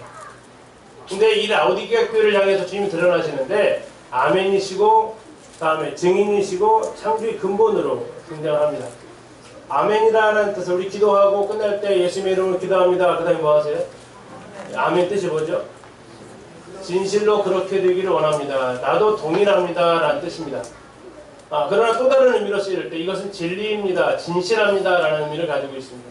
근데 이 라오디게아 교회를 향해서 주님이 드러나시는데 아멘이시고 다음에 증인이시고 창조의 근본으로 등장합니다. 아멘이라는 뜻을 우리 기도하고 끝날 때 예수님의 이름으로 기도합니다. 그 다음에 뭐 하세요? 아멘 뜻이 뭐죠? 진실로 그렇게 되기를 원합니다. 나도 동일합니다. 라는 뜻입니다. 그러나 또 다른 의미로 쓰일 때 이것은 진리입니다. 진실합니다. 라는 의미를 가지고 있습니다.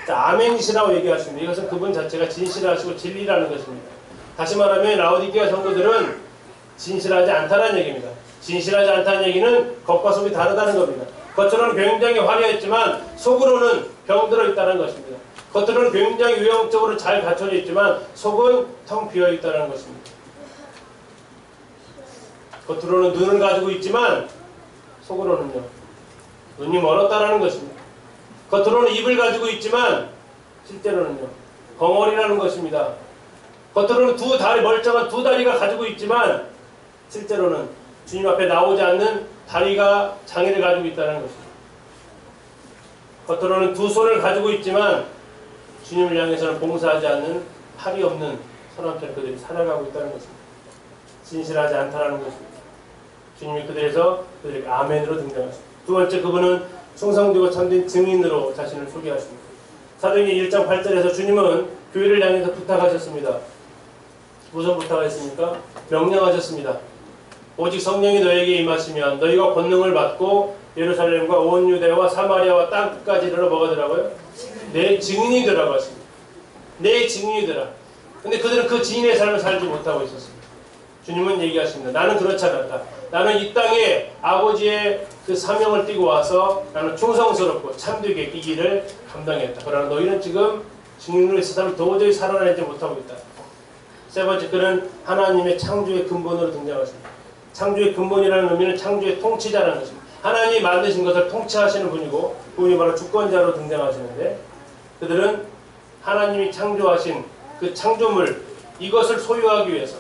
자, 아멘이시라고 얘기하십니다. 이것은 그분 자체가 진실하시고 진리라는 것입니다. 다시 말하면 라오디게아 성도들은 진실하지 않다는 얘기입니다. 진실하지 않다는 얘기는 겉과 속이 다르다는 겁니다. 겉으로는 굉장히 화려했지만 속으로는 병들어 있다는 것입니다. 겉으로는 굉장히 외형적으로 잘 갖춰져 있지만 속은 텅 비어 있다는 것입니다. 겉으로는 눈을 가지고 있지만 속으로는요, 눈이 멀었다는 것입니다. 겉으로는 입을 가지고 있지만 실제로는요, 벙어리라는 것입니다. 겉으로는 멀쩡한 두 다리가 가지고 있지만 실제로는 주님 앞에 나오지 않는 다리가 장애를 가지고 있다는 것입니다. 겉으로는 두 손을 가지고 있지만 주님을 향해서는 봉사하지 않는 팔이 없는 사람처럼 그들이 살아가고 있다는 것입니다. 진실하지 않다는 것입니다. 주님이 그들에게 아멘으로 등장하십니다. 두 번째, 그분은 충성되고 참된 증인으로 자신을 소개하십니다. 사도행전 1장 8절에서 주님은 교회를 향해서 부탁하셨습니다. 무슨 부탁하셨습니까? 명령하셨습니다. 오직 성령이 너에게 임하시면 너희가 권능을 받고 예루살렘과 온 유대와 사마리아와 땅 끝까지 이르러 뭐가 되라고요? 내 증인이 되라고 하십니다. 내 증인이 되라. 근데 그들은 그 증인의 삶을 살지 못하고 있었습니다. 주님은 얘기하십니다. 나는 그렇지 않았다. 나는 이 땅에 아버지의 그 사명을 띠고 와서 나는 충성스럽고 참되게 이 길을 감당했다. 그러나 너희는 지금 증인으로 이 세상을 도저히 살아내지 못하고 있다. 세 번째, 그는 하나님의 창조의 근본으로 등장하십니다. 창조의 근본이라는 의미는 창조의 통치자라는 것입니다. 하나님이 만드신 것을 통치하시는 분이고 그분이 바로 주권자로 등장하시는데 그들은 하나님이 창조하신 그 창조물 이것을 소유하기 위해서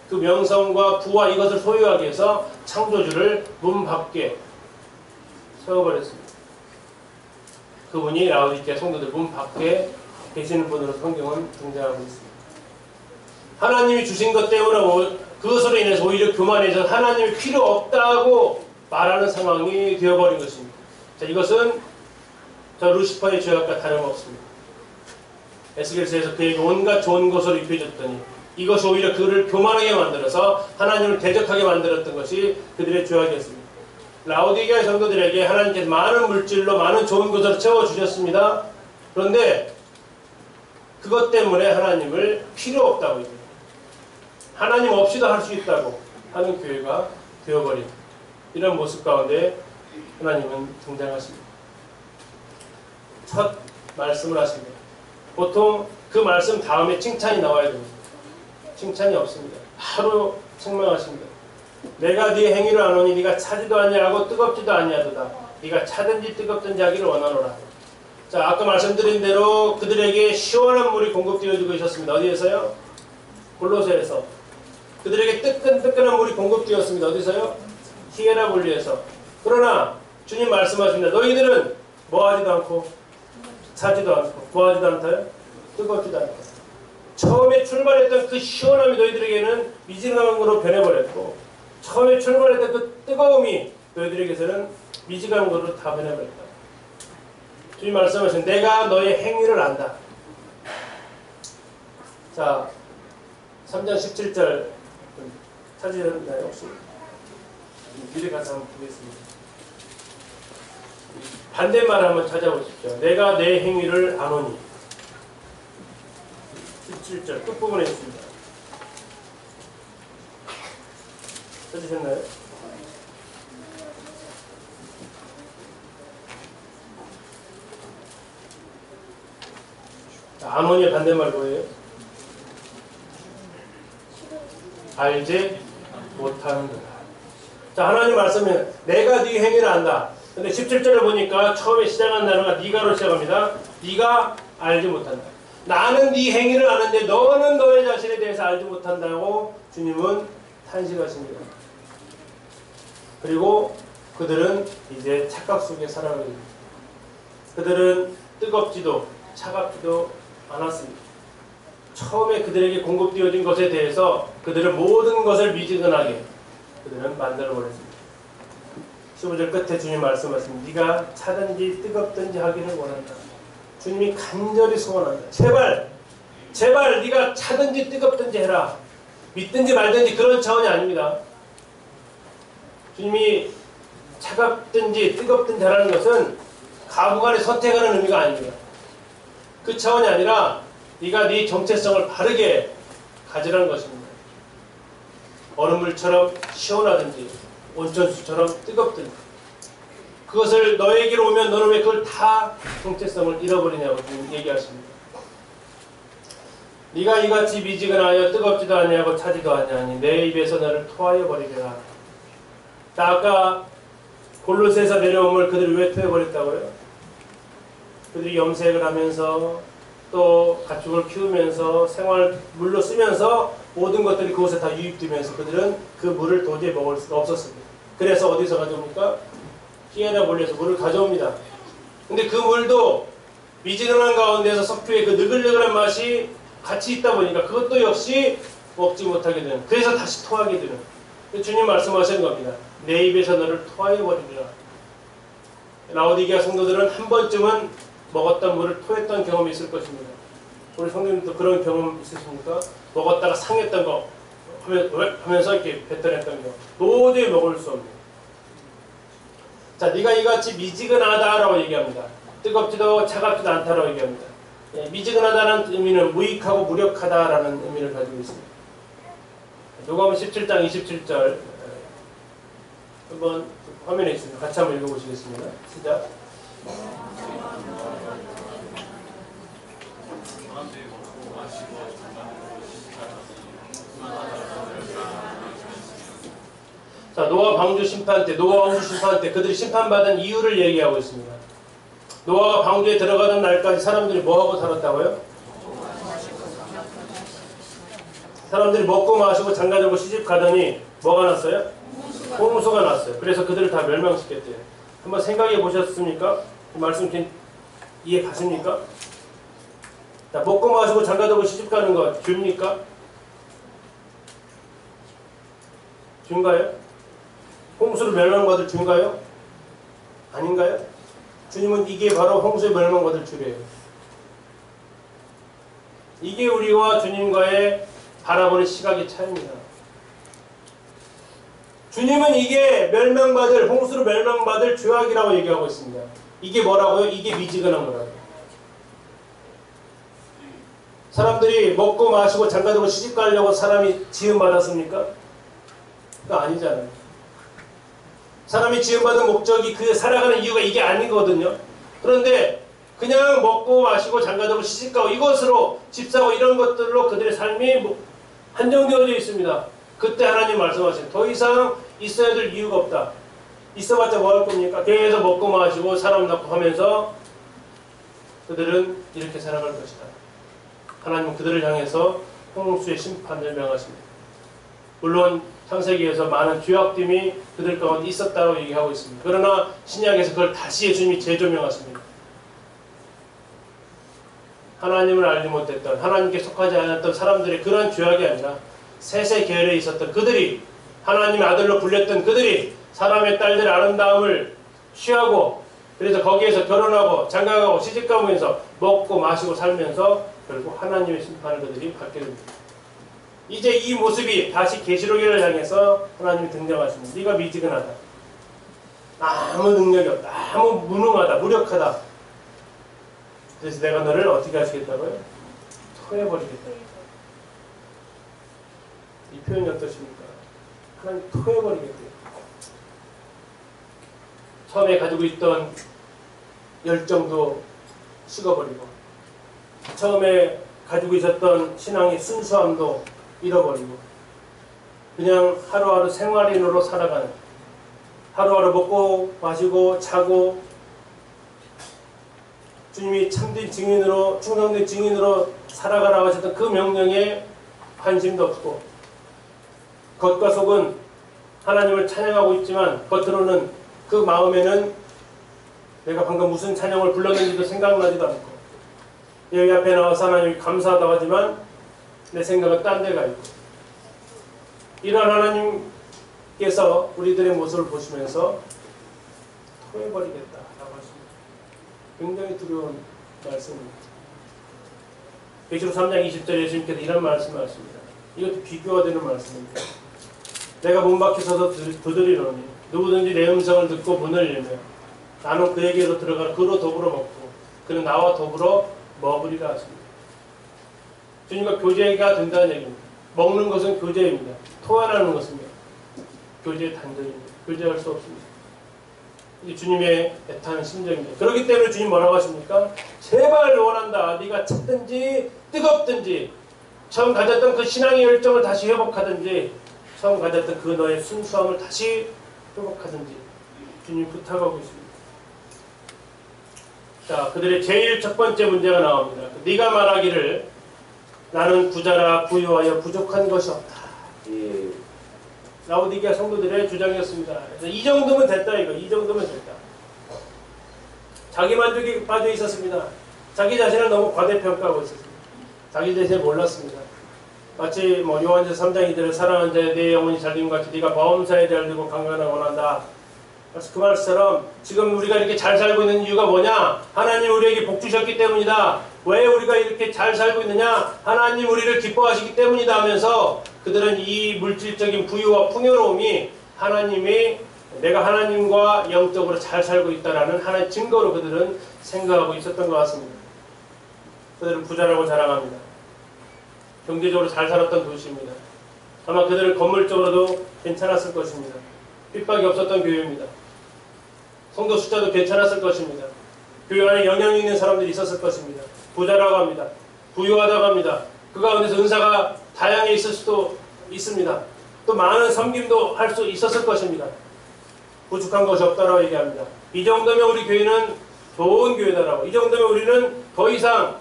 그 명성과 부와 이것을 소유하기 위해서 창조주를 문 밖에 세워버렸습니다. 그분이 라오디게아 성도들 문 밖에 계시는 분으로 성경은 등장하고 있습니다. 하나님이 주신 것 때문에 그것으로 인해서 오히려 교만해서 하나님이 필요 없다고 말하는 상황이 되어버린 것입니다. 자, 이것은 루시퍼의 죄악과 다름없습니다. 에스겔서에서 그에게 온갖 좋은 것으로 입혀줬더니 이것이 오히려 그를 교만하게 만들어서 하나님을 대적하게 만들었던 것이 그들의 죄악이었습니다. 라오디게아 성도들에게 하나님께서 많은 물질로 많은 좋은 것으로 채워주셨습니다. 그런데 그것 때문에 하나님을 필요 없다고 얘기해요. 하나님 없이도 할 수 있다고 하는 교회가 되어버린 이런 모습 가운데 하나님은 등장하십니다. 첫 말씀을 하십니다. 보통 그 말씀 다음에 칭찬이 나와야 됩니다. 칭찬이 없습니다. 바로 책망하십니다. 내가 네 행위를 아노니 네가 차지도 아니하고 뜨겁지도 아니하도다. 네가 차든지 뜨겁든지 하기를 원하노라. 자, 아까 말씀드린 대로 그들에게 시원한 물이 공급되어지고 있었습니다. 어디에서요? 골로새에서. 그들에게 뜨끈뜨끈한 물이 공급되었습니다. 어디서요? 히에라볼리에서. 그러나 주님 말씀하십니다. 너희들은 뭐하지도 않고 차지도 않고 구하지도 않다요? 뜨겁지도 않고. 처음에 출발했던 그 시원함이 너희들에게는 미지근함으로 변해버렸고, 처음에 출발했던 그 뜨거움이 너희들에게서는 미지근함으로 다 변해버렸다. 주님 말씀하신 내가 너의 행위를 안다. 자, 3장 17절 찾으셨나요 혹시? 미리 가서 한번 보겠습니다. 반대말 한번 찾아보십시오. 내가 내 행위를 아노니. 17절 끝부분에 있습니다. 찾으셨나요? 아노니의 반대말 뭐예요? 알지 못하는 거다. 자, 하나님 말씀은 내가 네 행위를 안다. 근데 17절에 보니까 처음에 시작한 단어가 네가로 시작합니다. 네가 알지 못한다. 나는 네 행위를 아는데 너는 너의 자신에 대해서 알지 못한다고 주님은 탄식하십니다. 그리고 그들은 이제 착각 속에 살아가게 됩니다. 그들은 뜨겁지도 차갑지도 않았습니다. 처음에 그들에게 공급되어진 것에 대해서 그들은 모든 것을 미지근하게 그들은 만들어버렸습니다. 15절 끝에 주님 말씀하십니다. 네가 차든지 뜨겁든지 하기를 원한다. 주님이 간절히 소원한다. 제발 네가 차든지 뜨겁든지 해라. 믿든지 말든지 그런 차원이 아닙니다. 주님이 차갑든지 뜨겁든지 하라는 것은 가부간에 선택하는 의미가 아닙니다. 그 차원이 아니라 네가 네 정체성을 바르게 가지라는 것입니다. 얼음물처럼 시원하든지 온천수처럼 뜨겁든지 그것을 너에게로 오면 너는 왜 그걸 다 정체성을 잃어버리냐고 지금 얘기하십니다. 네가 이같이 미지근하여 뜨겁지도 아니하고 차지도 아니하니 내 입에서 너를 토하여 버리리라. 자, 아까 골로새에서 내려온 물 그들이 왜 토해버렸다고요? 그들이 염색을 하면서 또 가축을 키우면서 생활 물로 쓰면서 모든 것들이 그곳에 다 유입되면서 그들은 그 물을 도저히 먹을 수가 없었습니다. 그래서 어디서 가져옵니까? 히에라볼리에서 물을 가져옵니다. 근데 그 물도 미지근한 가운데서 석회의 그 느글느글한 맛이 같이 있다 보니까 그것도 역시 먹지 못하게 되는, 그래서 다시 토하게 되는, 주님 말씀하시는 겁니다. 내 입에서 너를 토하여 버리리라. 라오디게아 성도들은 한 번쯤은 먹었던 물을 토했던 경험이 있을 것입니다. 우리 성도님도 그런 경험 있으십니까? 먹었다가 상했던 거 하면서 이렇게 뱉어냈던 거 도저히 먹을 수 없는. 자, 네가 이같이 미지근하다라고 얘기합니다. 뜨겁지도 차갑지도 않다라고 얘기합니다. 미지근하다는 의미는 무익하고 무력하다라는 의미를 가지고 있습니다. 누가복음 17장 27절 한번 화면에 있습니다. 같이 한번 읽어보시겠습니다. 시작. 자, 노아 방주 심판 때, 노아 홍수 심판 때 그들이 심판받은 이유를 얘기하고 있습니다. 노아가 방주에 들어가던 날까지 사람들이 뭐하고 살았다고요? 사람들이 먹고 마시고 장가들고 시집 가더니 뭐가 났어요? 홍수가 났어요. 그래서 그들을 다 멸망시켰대요. 한번 생각해 보셨습니까? 그 말씀 이해 가십니까? 자, 먹고 마시고 장가들고 시집 가는 거 죄입니까? 죄인가요? 홍수로 멸망받을 죄인가요? 아닌가요? 주님은 이게 바로 홍수에 멸망받을 죄예요. 이게 우리와 주님과의 바라보는 시각의 차이입니다. 주님은 이게 멸망받을, 홍수로 멸망받을 죄악이라고 얘기하고 있습니다. 이게 뭐라고요? 이게 미지근한 거라고요. 사람들이 먹고 마시고 장가들고 시집가려고 사람이 지음받았습니까? 그거 아니잖아요. 사람이 지음받은 목적이 그 살아가는 이유가 이게 아니거든요. 그런데 그냥 먹고 마시고 장가들고 시집가고 이것으로 집 사고 이런 것들로 그들의 삶이 한정되어져 있습니다. 그때 하나님 말씀하신 더 이상 있어야 될 이유가 없다. 있어봤자 뭐 할 겁니까? 계속 먹고 마시고 사람 낳고 하면서 그들은 이렇게 살아갈 것이다. 하나님은 그들을 향해서 홍수의 심판을 명하십니다. 물론 창세기에서 많은 죄악됨이 그들 가운데 있었다고 얘기하고 있습니다. 그러나 신약에서 그걸 다시 예수님이 재조명하십니다. 하나님을 알지 못했던, 하나님께 속하지 않았던 사람들의 그러한 죄악이 아니라 셋의 계열에 있었던 그들이, 하나님의 아들로 불렸던 그들이 사람의 딸들의 아름다움을 취하고, 그래서 거기에서 결혼하고 장가가고 시집가면서 먹고 마시고 살면서 결국 하나님의 심판을 그들이 받게 됩니다. 이제 이 모습이 다시 계시록을 향해서 하나님이 등장하십니다. 네가 미지근하다. 아무 능력이 없다. 아무 무능하다. 무력하다. 그래서 내가 너를 어떻게 하시겠다고요? 토해버리겠다. 이 표현이 어떠십니까? 하나님 토해버리겠대요. 처음에 가지고 있던 열정도 식어버리고, 처음에 가지고 있었던 신앙의 순수함도 잃어버리고, 그냥 하루하루 생활인으로 살아가는, 하루하루 먹고 마시고 자고 주님이 참된 증인으로, 충성된 증인으로 살아가라고 하셨던 그 명령에 관심도 없고, 겉과 속은 하나님을 찬양하고 있지만 겉으로는 그 마음에는 내가 방금 무슨 찬양을 불렀는지도 생각나지도 않고, 여기 앞에 나와서 하나님이 감사하다고 하지만 내 생각은 딴 데 가 있고, 이런 하나님께서 우리들의 모습을 보시면서 토해버리겠다 라고 하십니다. 굉장히 두려운 말씀입니다. 계시록 3장 20절에 예수님께서 이런 말씀을 하십니다. 이것도 비교가 되는 말씀입니다. 내가 문 밖에 서서 두드리노니 누구든지 내 음성을 듣고 문을 열며 나는 그에게로 들어가 그로 더불어 먹고 그는 나와 더불어 먹으리라 하십니다. 주님과 교제가 된다는 얘기입니다. 먹는 것은 교제입니다. 토하라는 것은 교제의 단절입니다. 교제할 수 없습니다. 이 주님의 애타는 심정입니다. 그렇기 때문에 주님 뭐라고 하십니까? 제발 원한다. 네가 찼든지 뜨겁든지 처음 가졌던 그 신앙의 열정을 다시 회복하든지 처음 가졌던 그 너의 순수함을 다시 회복하든지 주님 부탁하고 있습니다. 자, 그들의 제일 첫 번째 문제가 나옵니다. 네가 말하기를 나는 부자라 부유하여 부족한 것이 없다. 이 라오디게아 성도들의 주장이었습니다. 그래서 이 정도면 됐다 이거. 이 정도면 됐다. 자기 만족에 빠져 있었습니다. 자기 자신을 너무 과대평가하고 있었습니다. 자기 자신을 몰랐습니다. 마치 요한계시록 3장 2절에 사랑하는 자의 내 영혼이 잘됨 같이 네가 범사에 잘되고 강건하고 원한다. 그래서 그 말처럼 지금 우리가 이렇게 잘 살고 있는 이유가 뭐냐? 하나님 우리에게 복 주셨기 때문이다. 왜 우리가 이렇게 잘 살고 있느냐? 하나님 우리를 기뻐하시기 때문이다 하면서 그들은 이 물질적인 부유와 풍요로움이 하나님이 내가 하나님과 영적으로 잘 살고 있다라는 하나의 증거로 그들은 생각하고 있었던 것 같습니다. 그들은 부자라고 자랑합니다. 경제적으로 잘 살았던 도시입니다. 아마 그들은 건물적으로도 괜찮았을 것입니다. 핍박이 없었던 교회입니다. 성도 숫자도 괜찮았을 것입니다. 교회 안에 영향이 있는 사람들이 있었을 것입니다. 부자라고 합니다. 부유하다고 합니다. 그 가운데서 은사가 다양해 있을 수도 있습니다. 또 많은 섬김도 할 수 있었을 것입니다. 부족한 것이 없다라고 얘기합니다. 이 정도면 우리 교회는 좋은 교회다라고, 이 정도면 우리는 더 이상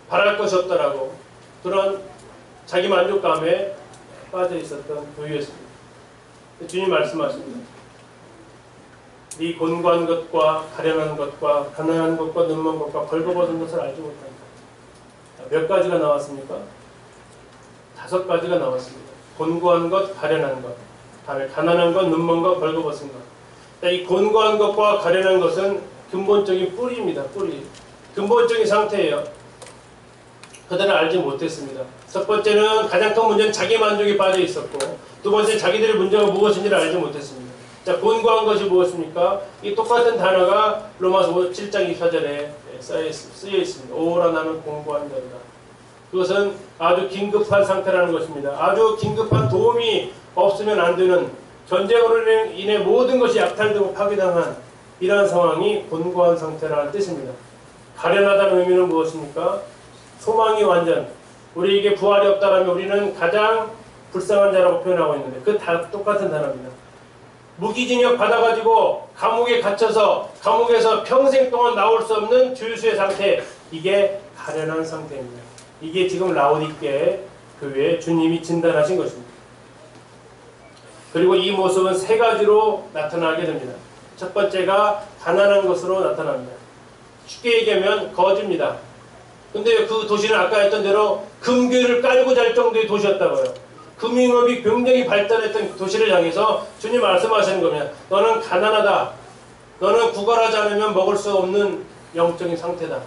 바랄 것이 없다라고, 그런 자기 만족감에 빠져 있었던 교회였습니다. 주님 말씀하십니다. 네 곤고한 것과 가련한 것과 가난한 것과 눈먼 것과 벌거벗은 것을 알지 못한다. 몇 가지가 나왔습니까? 5가지가 나왔습니다. 곤고한 것, 가련한 것, 다음에 가난한 것, 눈먼 것, 벌거벗은 것. 이 곤고한 것과 가련한 것은 근본적인 뿌리입니다. 뿌리. 근본적인 상태예요. 그들은 알지 못했습니다. 첫 번째는 가장 큰 문제는 자기 만족에 빠져 있었고, 두 번째는 자기들의 문제가 무엇인지를 알지 못했습니다. 자, 곤고한 것이 무엇입니까? 이 똑같은 단어가 로마서 7장 24절에 쓰여 있습니다. 오라 나는 곤고한 자이다. 그것은 아주 긴급한 상태라는 것입니다. 아주 긴급한 도움이 없으면 안 되는, 전쟁으로 인해 모든 것이 약탈되고 파괴당한 이러한 상황이 곤고한 상태라는 뜻입니다. 가련하다는 의미는 무엇입니까? 소망이 완전, 우리에게 부활이 없다라면 우리는 가장 불쌍한 자라고 표현하고 있는데 그 다 똑같은 단어입니다. 무기징역 받아가지고 감옥에 갇혀서 감옥에서 평생 동안 나올 수 없는 주유수의 상태, 이게 가련한 상태입니다. 이게 지금 라오디게아 교회에 주님이 진단하신 것입니다. 그리고 이 모습은 세 가지로 나타나게 됩니다. 첫 번째가 가난한 것으로 나타납니다. 쉽게 얘기하면 거지입니다. 근데 그 도시는 아까 했던 대로 금괴를 깔고 잘 정도의 도시였다고요. 금융업이 굉장히 발달했던 도시를 향해서 주님 말씀하시는 겁니다. 너는 가난하다. 너는 구걸하지 않으면 먹을 수 없는 영적인 상태다.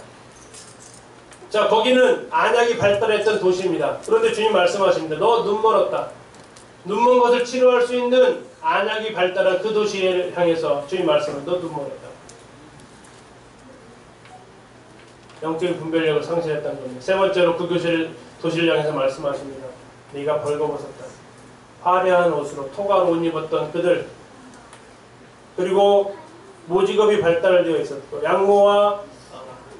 자, 거기는 안약이 발달했던 도시입니다. 그런데 주님 말씀하십니다. 너 눈 멀었다. 눈먼 것을 치료할 수 있는 안약이 발달한 그 도시를 향해서 주님 말씀은 너 눈 멀었다. 영적인 분별력을 상실했다는 겁니다. 세 번째로 그 도시를 향해서 말씀하십니다. 네가 벌거벗었다. 화려한 옷으로 토가로 옷 입었던 그들, 그리고 모직업이 발달되어 있었고 양모와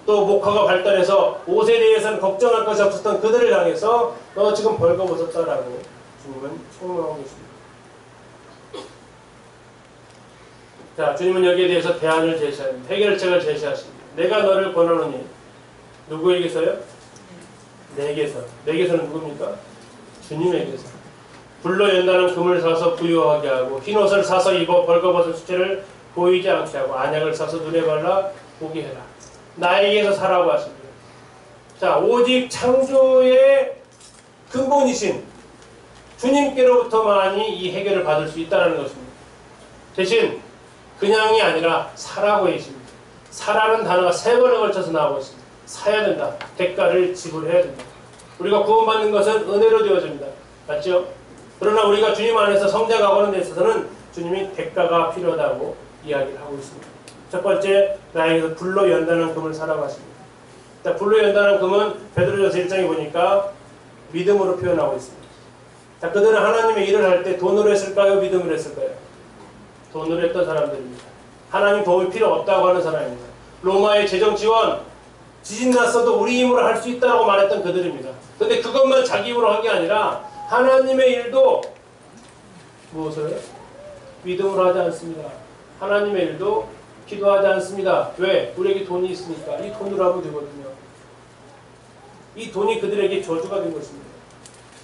또 목화가 발달해서 옷에 대해서는 걱정할 것이 없었던 그들을 향해서 너 지금 벌거벗었다라고 주님은 책망하고 있습니다. 자, 주님은 여기에 대해서 대안을 제시합니다. 해결책을 제시하십니다. 내가 너를 권하노니, 누구에게서요? 내게서. 내게서는 누굽니까? 주님에게서. 불로 연다는 금을 사서 부유하게 하고, 흰옷을 사서 입어 벌거벗은 수체를 보이지 않게 하고, 안약을 사서 눈에 발라 보게 해라. 나에게서 사라고 하십니다. 자, 오직 창조의 근본이신 주님께로부터만이 이 해결을 받을 수 있다는 것입니다. 대신 그냥이 아니라 사라고 해주십니다. 사라는 단어가 3번에 걸쳐서 나오고 있습니다. 사야 된다. 대가를 지불해야 된다. 우리가 구원받는 것은 은혜로 되어집니다. 맞죠? 그러나 우리가 주님 안에서 성장하고는 데 있어서는 주님이 대가가 필요하다고 이야기를 하고 있습니다. 첫 번째, 나에게서 불로 연단한 금을 사라고 하십니다. 자, 불로 연단한 금은 베드로전서 1장에 보니까 믿음으로 표현하고 있습니다. 자, 그들은 하나님의 일을 할 때 돈으로 했을까요? 믿음으로 했을까요? 돈으로 했던 사람들입니다. 하나님 도움이 필요 없다고 하는 사람입니다. 로마의 재정 지원, 지진 났어도 우리 힘으로 할 수 있다고 말했던 그들입니다. 그런데 그것만 자기 힘으로 한 게 아니라 하나님의 일도 무엇을 해요? 믿음으로 하지 않습니다. 하나님의 일도 기도하지 않습니다. 왜? 우리에게 돈이 있으니까. 이 돈으로 하면 되거든요. 이 돈이 그들에게 저주가 된 것입니다.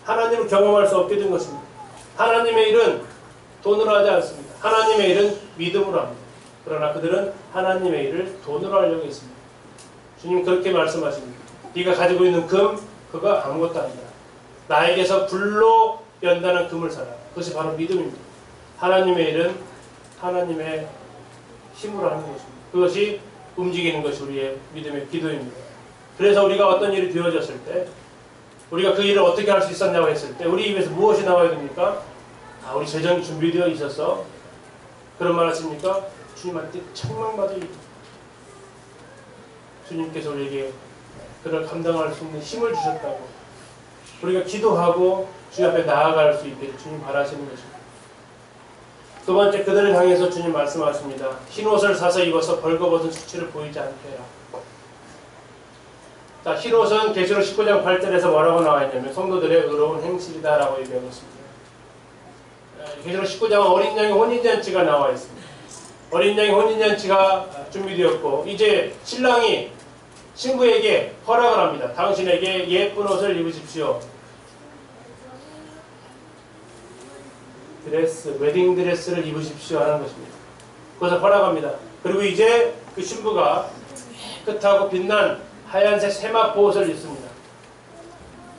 하나님을 경험할 수 없게 된 것입니다. 하나님의 일은 돈으로 하지 않습니다. 하나님의 일은 믿음으로 합니다. 그러나 그들은 하나님의 일을 돈으로 하려고 했습니다. 주님 그렇게 말씀하십니다. 네가 가지고 있는 금, 그거 아무것도 아니다. 나에게서 불로 연다는 금을 사라. 그것이 바로 믿음입니다. 하나님의 일은 하나님의 힘으로 하는 것입니다. 그것이 움직이는 것이 우리의 믿음의 기도입니다. 그래서 우리가 어떤 일이 되어졌을 때, 우리가 그 일을 어떻게 할 수 있었냐고 했을 때 우리 입에서 무엇이 나와야 됩니까? 아, 우리 재정이 준비되어 있어서 그런 말 하십니까? 주님한테 책망받을 주님께서 우리에게 그를 감당할 수 있는 힘을 주셨다고 우리가 기도하고 주님 앞에 나아갈 수 있게 주님 바라시는 것입니다. 두 번째, 그들을 향해서 주님 말씀하십니다. 흰옷을 사서 입어서 벌거벗은 수치를 보이지 않게 해라. 자, 흰옷은 계시록 19장 8절에서 뭐라고 나와 있냐면 성도들의 의로운 행실이다라고 얘기하고 있습니다. 계시록 19장은 어린 양의 혼인잔치가 나와 있습니다. 어린 양의 혼인잔치가 준비되었고 이제 신랑이 신부에게 허락을 합니다. 당신에게 예쁜 옷을 입으십시오. 드레스, 웨딩 드레스를 입으십시오 하는 것입니다. 그것을 허락합니다. 그리고 이제 그 신부가 깨끗하고 빛난 하얀색 세마포 옷을 입습니다.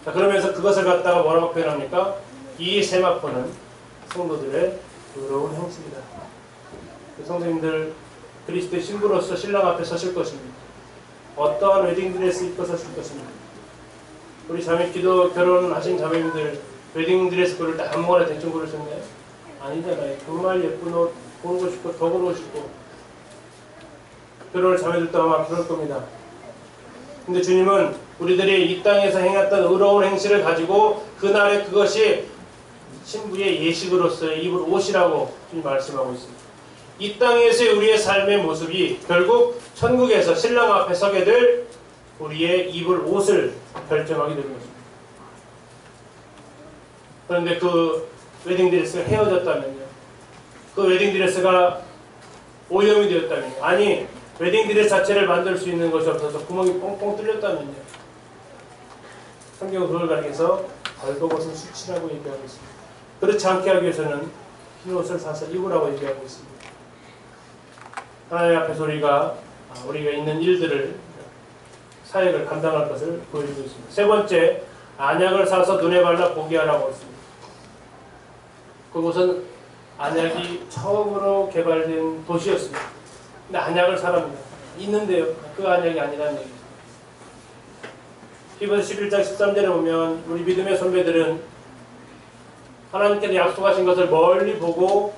자, 그러면서 그것을 갖다가 뭐라고 표현합니까? 이 세마포는 성도들의 의로운 행실이다. 그 성도님들 그리스도의 신부로서 신랑 앞에 서실 것입니다. 어떠한 웨딩드레스 입고 서실 것입니다. 우리 자매기도 결혼하신 자매님들 웨딩드레스 고를 때 아무거나 대충 고르셨나요? 아니잖아요. 정말 예쁜 옷 고르고 싶고 더 고르고 싶고 결혼을 자매들도 아마 그럴 겁니다. 근데 주님은 우리들이 이 땅에서 행했던 의로운 행실을 가지고 그날에 그것이 신부의 예식으로서 입을 옷이라고 주님 말씀하고 있습니다. 이 땅에서의 우리의 삶의 모습이 결국 천국에서 신랑 앞에 서게 될 우리의 입을 옷을 결정하게 되는 것입니다. 그런데 그 웨딩드레스가 헤어졌다면요? 그 웨딩드레스가 오염이 되었다면요? 아니 웨딩드레스 자체를 만들 수 있는 것이 없어서 구멍이 뻥뻥 뚫렸다면요? 성경은 그걸 가리켜서 벌거벗은 수치라고 얘기하고 있습니다. 그렇지 않게 하기 위해서는 흰옷을 사서 입으라고 얘기하고 있습니다. 하나님 앞에서 우리가 있는 일들을 사역을 감당할 것을 보여주고 있습니다. 세 번째, 안약을 사서 눈에 발라 보게 하라고 했습니다. 그곳은 안약이 처음으로 개발된 도시였습니다. 근데 안약을 사랍니다. 있는데요. 그 안약이 아니라는 얘기죠. 히브리서 11장 13절에 보면 우리 믿음의 선배들은 하나님께서 약속하신 것을 멀리 보고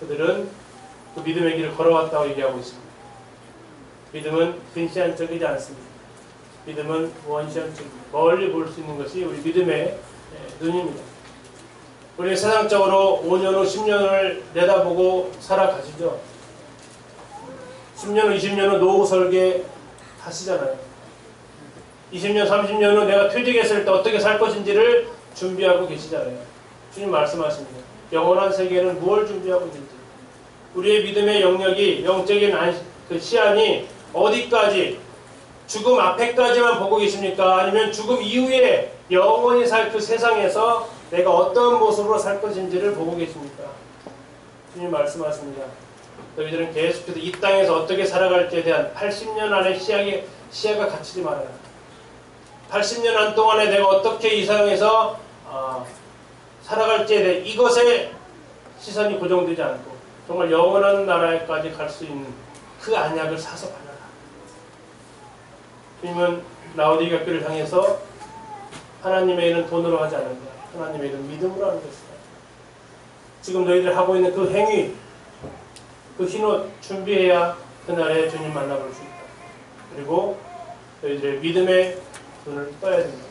그들은 그 믿음의 길을 걸어왔다고 얘기하고 있습니다. 믿음은 근시안적이지 않습니다. 믿음은 원시안적입니다. 멀리 볼 수 있는 것이 우리 믿음의 눈입니다. 우리 세상적으로 5년 후 10년을 내다보고 살아가시죠. 10년 후 20년 후 노후 설계 하시잖아요. 20년 30년 후 내가 퇴직했을 때 어떻게 살 것인지를 준비하고 계시잖아요. 주님 말씀하십니다. 영원한 세계는 무엇을 준비하고 있는지, 우리의 믿음의 영역이 영적인 그 시안이 어디까지, 죽음 앞에까지만 보고 계십니까? 아니면 죽음 이후에 영원히 살 그 세상에서 내가 어떤 모습으로 살 것인지를 보고 계십니까? 주님 말씀하십니다. 너희들은 계속해서 이 땅에서 어떻게 살아갈지에 대한 80년 안의 시야가 갇히지 말아라. 80년 안 동안에 내가 어떻게 이 세상에서 살아갈지에 대해 이것에 시선이 고정되지 않고 정말 영원한 나라에까지 갈 수 있는 그 안약을 사서 발라라. 주님은 라오디게아 교회를 향해서 하나님의 일은 돈으로 하지 않는다. 하나님의 일은 믿음으로 하는 것이다. 지금 너희들 하고 있는 그 행위, 그 흰옷 준비해야 그날에 주님 만나볼 수 있다. 그리고 너희들의 믿음의 눈을 떠야 된다.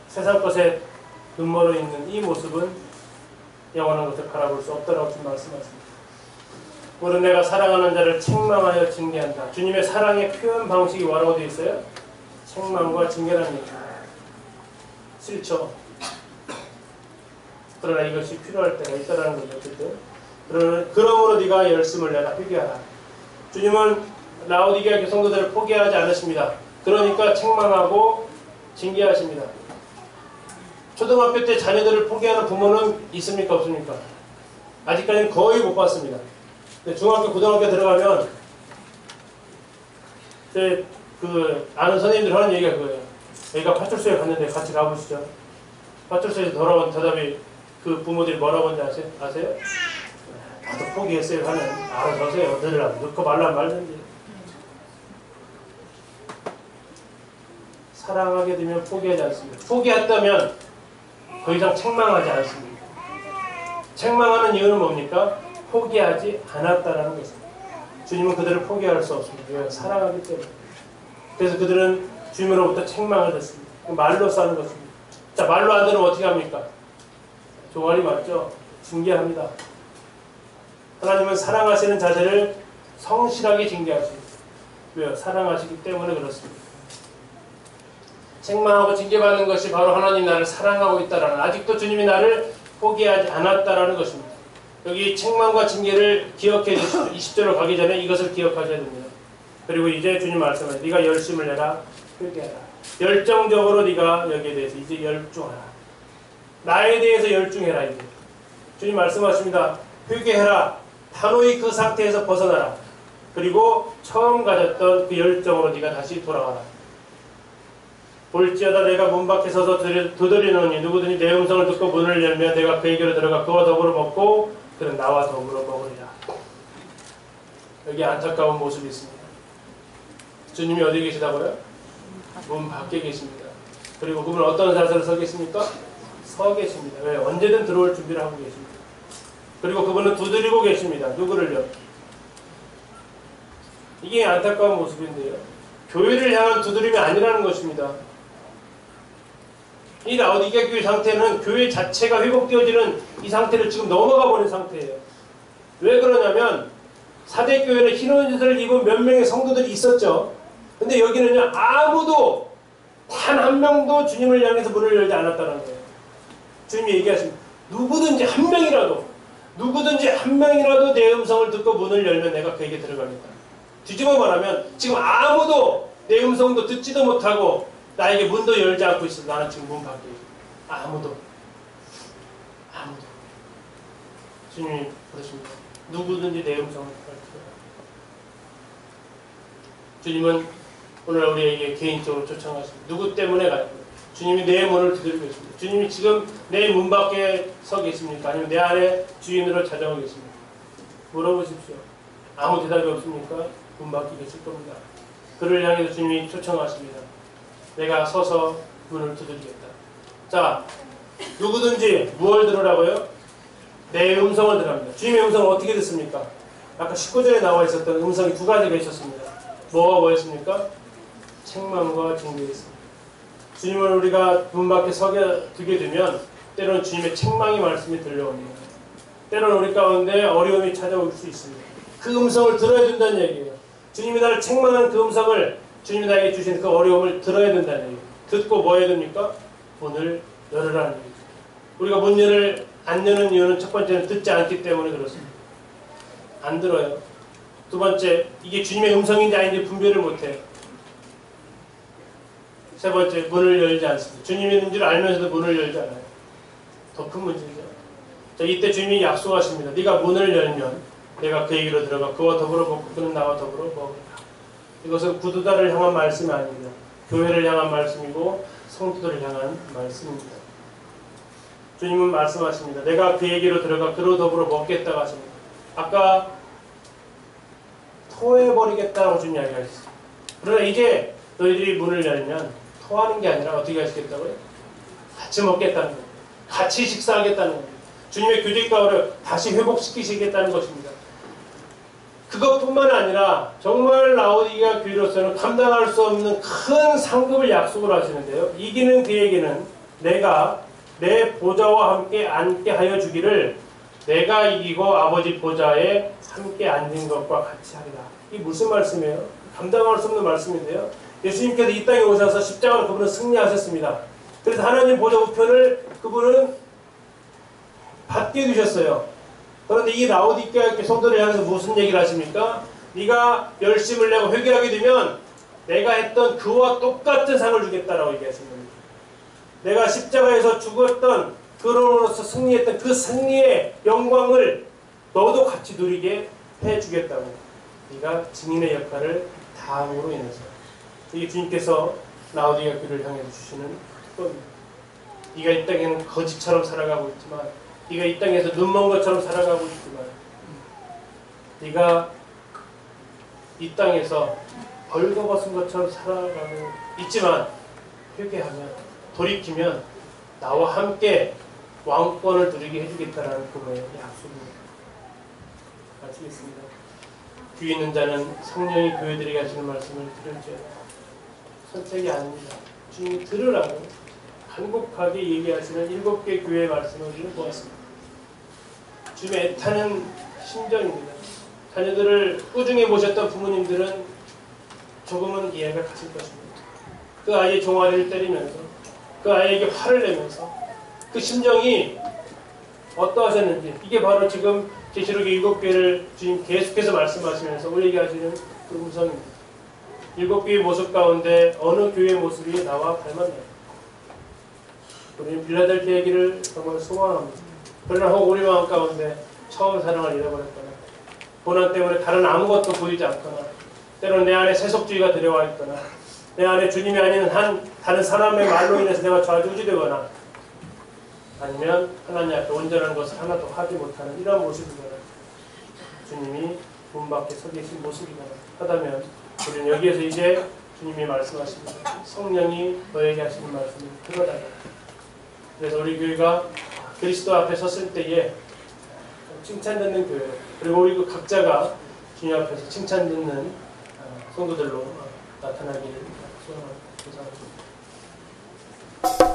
세상 것에 눈멀어 있는 이 모습은 영원한 것을 바라볼 수 없다라고 주님 말씀하십니다. 물은 내가 사랑하는 자를 책망하여 징계한다. 주님의 사랑의 표현 방식이 뭐라고 되어 있어요? 책망과 징계라는 얘기입니다. 싫죠. 그러나 이것이 필요할 때가 있다는 거죠. 어쨌든. 그러므로 네가 열심을 내라. 회개하라. 주님은 라오디게아 성도들을 포기하지 않으십니다. 그러니까 책망하고 징계하십니다. 초등학교 때 자녀들을 포기하는 부모는 있습니까? 없습니까? 아직까지는 거의 못 봤습니다. 근데 중학교, 고등학교 들어가면 그 아는 선생님들 하는 얘기가 그거예요. 애가 파출소에 갔는데 같이 가보시죠. 파출소에서 돌아온 대답이 그 부모들이 뭐라고 하는지 아세요? 나도 포기했어요 하는 알아서 하세요. 너희들 넣고 말란 말든지. 사랑하게 되면 포기하지 않습니다. 포기했다면 더 이상 책망하지 않습니다. 책망하는 이유는 뭡니까? 포기하지 않았다라는 것입니다. 주님은 그들을 포기할 수 없습니다. 왜? 사랑하기 때문에. 그래서 그들은 주님으로부터 책망을 듣습니다. 말로 싸는 것입니다. 자, 말로 안 들으면 어떻게 합니까? 종아리 맞죠? 징계합니다. 하나님은 사랑하시는 자들을 성실하게 징계하십니다. 왜요? 사랑하시기 때문에 그렇습니다. 책망하고 징계받는 것이 바로 하나님 나를 사랑하고 있다라는, 아직도 주님이 나를 포기하지 않았다라는 것입니다. 여기 책망과 징계를 기억해 주십시오. 20절로 가기 전에 이것을 기억하셔야 됩니다. 그리고 이제 주님 말씀하세요. 네가 열심을 내라. 회개하라. 열정적으로 네가 여기에 대해서 이제 열중하라. 나에 대해서 열중해라. 이제 주님 말씀하십니다. 회개해라. 단호히 그 상태에서 벗어나라. 그리고 처음 가졌던 그 열정으로 네가 다시 돌아와라. 볼지어다 내가 문 밖에 서서 두드리노니 누구든지 내 음성을 듣고 문을 열면 내가 그에게로 들어가 그와 더불어 먹고 그는 나와 더불어 먹으리라. 여기 안타까운 모습이 있습니다. 주님이 어디 계시다고요? 문 밖에 계십니다. 그리고 그분은 어떤 자세로 서 계십니까? 서 계십니다. 왜? 언제든 들어올 준비를 하고 계십니다. 그리고 그분은 두드리고 계십니다. 누구를요? 이게 안타까운 모습인데요. 교회를 향한 두드림이 아니라는 것입니다. 이 라오디게아 교회 상태는 교회 자체가 회복되어지는 이 상태를 지금 넘어가 버린 상태예요. 왜 그러냐면 사대 교회는 흰 옷을 입은 몇 명의 성도들이 있었죠. 근데 여기는요, 아무도 단 한 명도 주님을 향해서 문을 열지 않았다는 거예요. 주님이 얘기하십니다. 누구든지 한 명이라도 내 음성을 듣고 문을 열면 내가 그에게 들어가겠다. 뒤집어 말하면 지금 아무도 내 음성도 듣지도 못하고 나에게 문도 열지 않고 있어. 나는 지금 문 밖에 있어. 아무도. 주님이 그러십니다. 누구든지 내 음성을 들어라. 주님은 오늘 우리에게 개인적으로 초청하십니다. 누구 때문에 가요? 주님이 내 문을 두드리고 계십니다. 주님이 지금 내 문 밖에 서 계십니까? 아니면 내 안에 주인으로 찾아오고 계십니까? 물어보십시오. 아무 대답이 없습니까? 문 밖에 계실 겁니다. 그를 향해서 주님이 초청하십니다. 내가 서서 문을 두드리겠다. 자, 누구든지 무엇을 들으라고요? 내 음성을 들으랍니다. 주님의 음성은 어떻게 듣습니까? 아까 19절에 나와 있었던 음성이 두 가지가 있었습니다. 뭐가 뭐였습니까? 책망과 징계였습니다. 주님을 우리가 문 밖에 서게 두게 되면 때로는 주님의 책망의 말씀이 들려옵니다. 때로는 우리 가운데 어려움이 찾아올 수 있습니다. 그 음성을 들어야 된다는 얘기예요. 주님이 나를 책망한 그 음성을, 주님이 나에게 주신 그 어려움을 들어야 된다는 얘기예요. 듣고 뭐 해야 됩니까? 문을 열으라는 얘기죠. 우리가 문을 안 여는 이유는 첫 번째는 듣지 않기 때문에 그렇습니다. 안 들어요. 두 번째, 이게 주님의 음성인지 아닌지 분별을 못해요. 세 번째, 문을 열지 않습니다. 주님이 있는 줄 알면서도 문을 열지 않아요. 더 큰 문제죠. 자, 이때 주님이 약속하십니다. 네가 문을 열면 내가 그에게로 들어가 그와 더불어 먹고 그는 나와 더불어 먹으라. 이것은 구두다를 향한 말씀이 아닙니다. 교회를 향한 말씀이고 성도들을 향한 말씀입니다. 주님은 말씀하십니다. 내가 그에게로 들어가 그로 더불어 먹겠다고 하십니다. 아까 토해버리겠다고 주님 이야기하셨어요. 그러나 이제 너희들이 문을 열면 토하는 게 아니라 어떻게 하시겠다고요? 같이 먹겠다는 거예요. 같이 식사하겠다는 거예요. 주님의 교제 가운데 다시 회복시키시겠다는 것입니다. 그것뿐만 아니라 정말 라오디게아 교회로서는 감당할 수 없는 큰 상급을 약속을 하시는데요. 이기는 그에게는 내가 내 보좌와 함께 앉게 하여 주기를 내가 이기고 아버지 보좌에 함께 앉은 것과 같이 하리라. 이게 무슨 말씀이에요? 감당할 수 없는 말씀인데요. 예수님께서 이 땅에 오셔서 십자가로 그분은 승리하셨습니다. 그래서 하나님 보좌 우편을 그분은 받게 되셨어요. 그런데 이 라오디게아 성도를 향해서 무슨 얘기를 하십니까? 네가 열심을 내고 회개하게 되면 내가 했던 그와 똑같은 상을 주겠다라고 얘기하신 겁니다. 내가 십자가에서 죽었던 그로서 승리했던 그 승리의 영광을 너도 같이 누리게 해주겠다고. 네가 증인의 역할을 다함으로 인해서. 이게 주님께서 라오디게아 교회를 향해서 주시는 특권입니다. 네가 이 땅에는 거지처럼 살아가고 있지만, 네가 이 땅에서 눈먼 것처럼 살아가고 있지만, 네가 이 땅에서 벌거벗은 것처럼 살아가고 있지만 회개하면, 돌이키면 나와 함께 왕권을 누리게 해주겠다라는 그분의 약속입니다. 마치겠습니다. 귀 있는 자는 성령이 교회들에게 하시는 말씀을 들을지어다. 선택이 아닙니다. 주님이 들으라고 간곡하게 얘기하시는 7개 교회의 말씀을 우리는 보았습니다. 주님의 애타는 심정입니다. 자녀들을 꾸중해 보셨던 부모님들은 조금은 이해가 갔을 것입니다. 그 아이의 종아리를 때리면서, 그 아이에게 화를 내면서 그 심정이 어떠하셨는지, 이게 바로 지금 계시록의 7개를 주님 계속해서 말씀하시면서 우리에게 하시는 그 음성입니다. 7개의 모습 가운데 어느 교회의 모습이 나와 닮았나요? 우리는 빌라델피아 얘기를 정말 소망합니다. 그러나 혹 우리 마음 가운데 처음 사랑을 잃어버렸거나, 고난 때문에 다른 아무것도 보이지 않거나, 때로는 내 안에 세속주의가 들어와 있거나, 내 안에 주님이 아닌 다른 사람의 말로 인해서 내가 좌지우지되거나, 아니면 하나님 앞에 온전한 것을 하나도 하지 못하는 이런 모습이거나, 주님이 문 밖에 서 계신 모습이거나 하다면, 우리는 여기에서 이제 주님이 말씀하십니다. 성령이 너에게 하시는 말씀이 그거다. 그래서 우리 교회가 그리스도 앞에 섰을 때에 칭찬 듣는 교회, 그리고 우리 각자가 주님 앞에서 칭찬 듣는 성도들로 나타나기를 소원합니다. 감사합니다.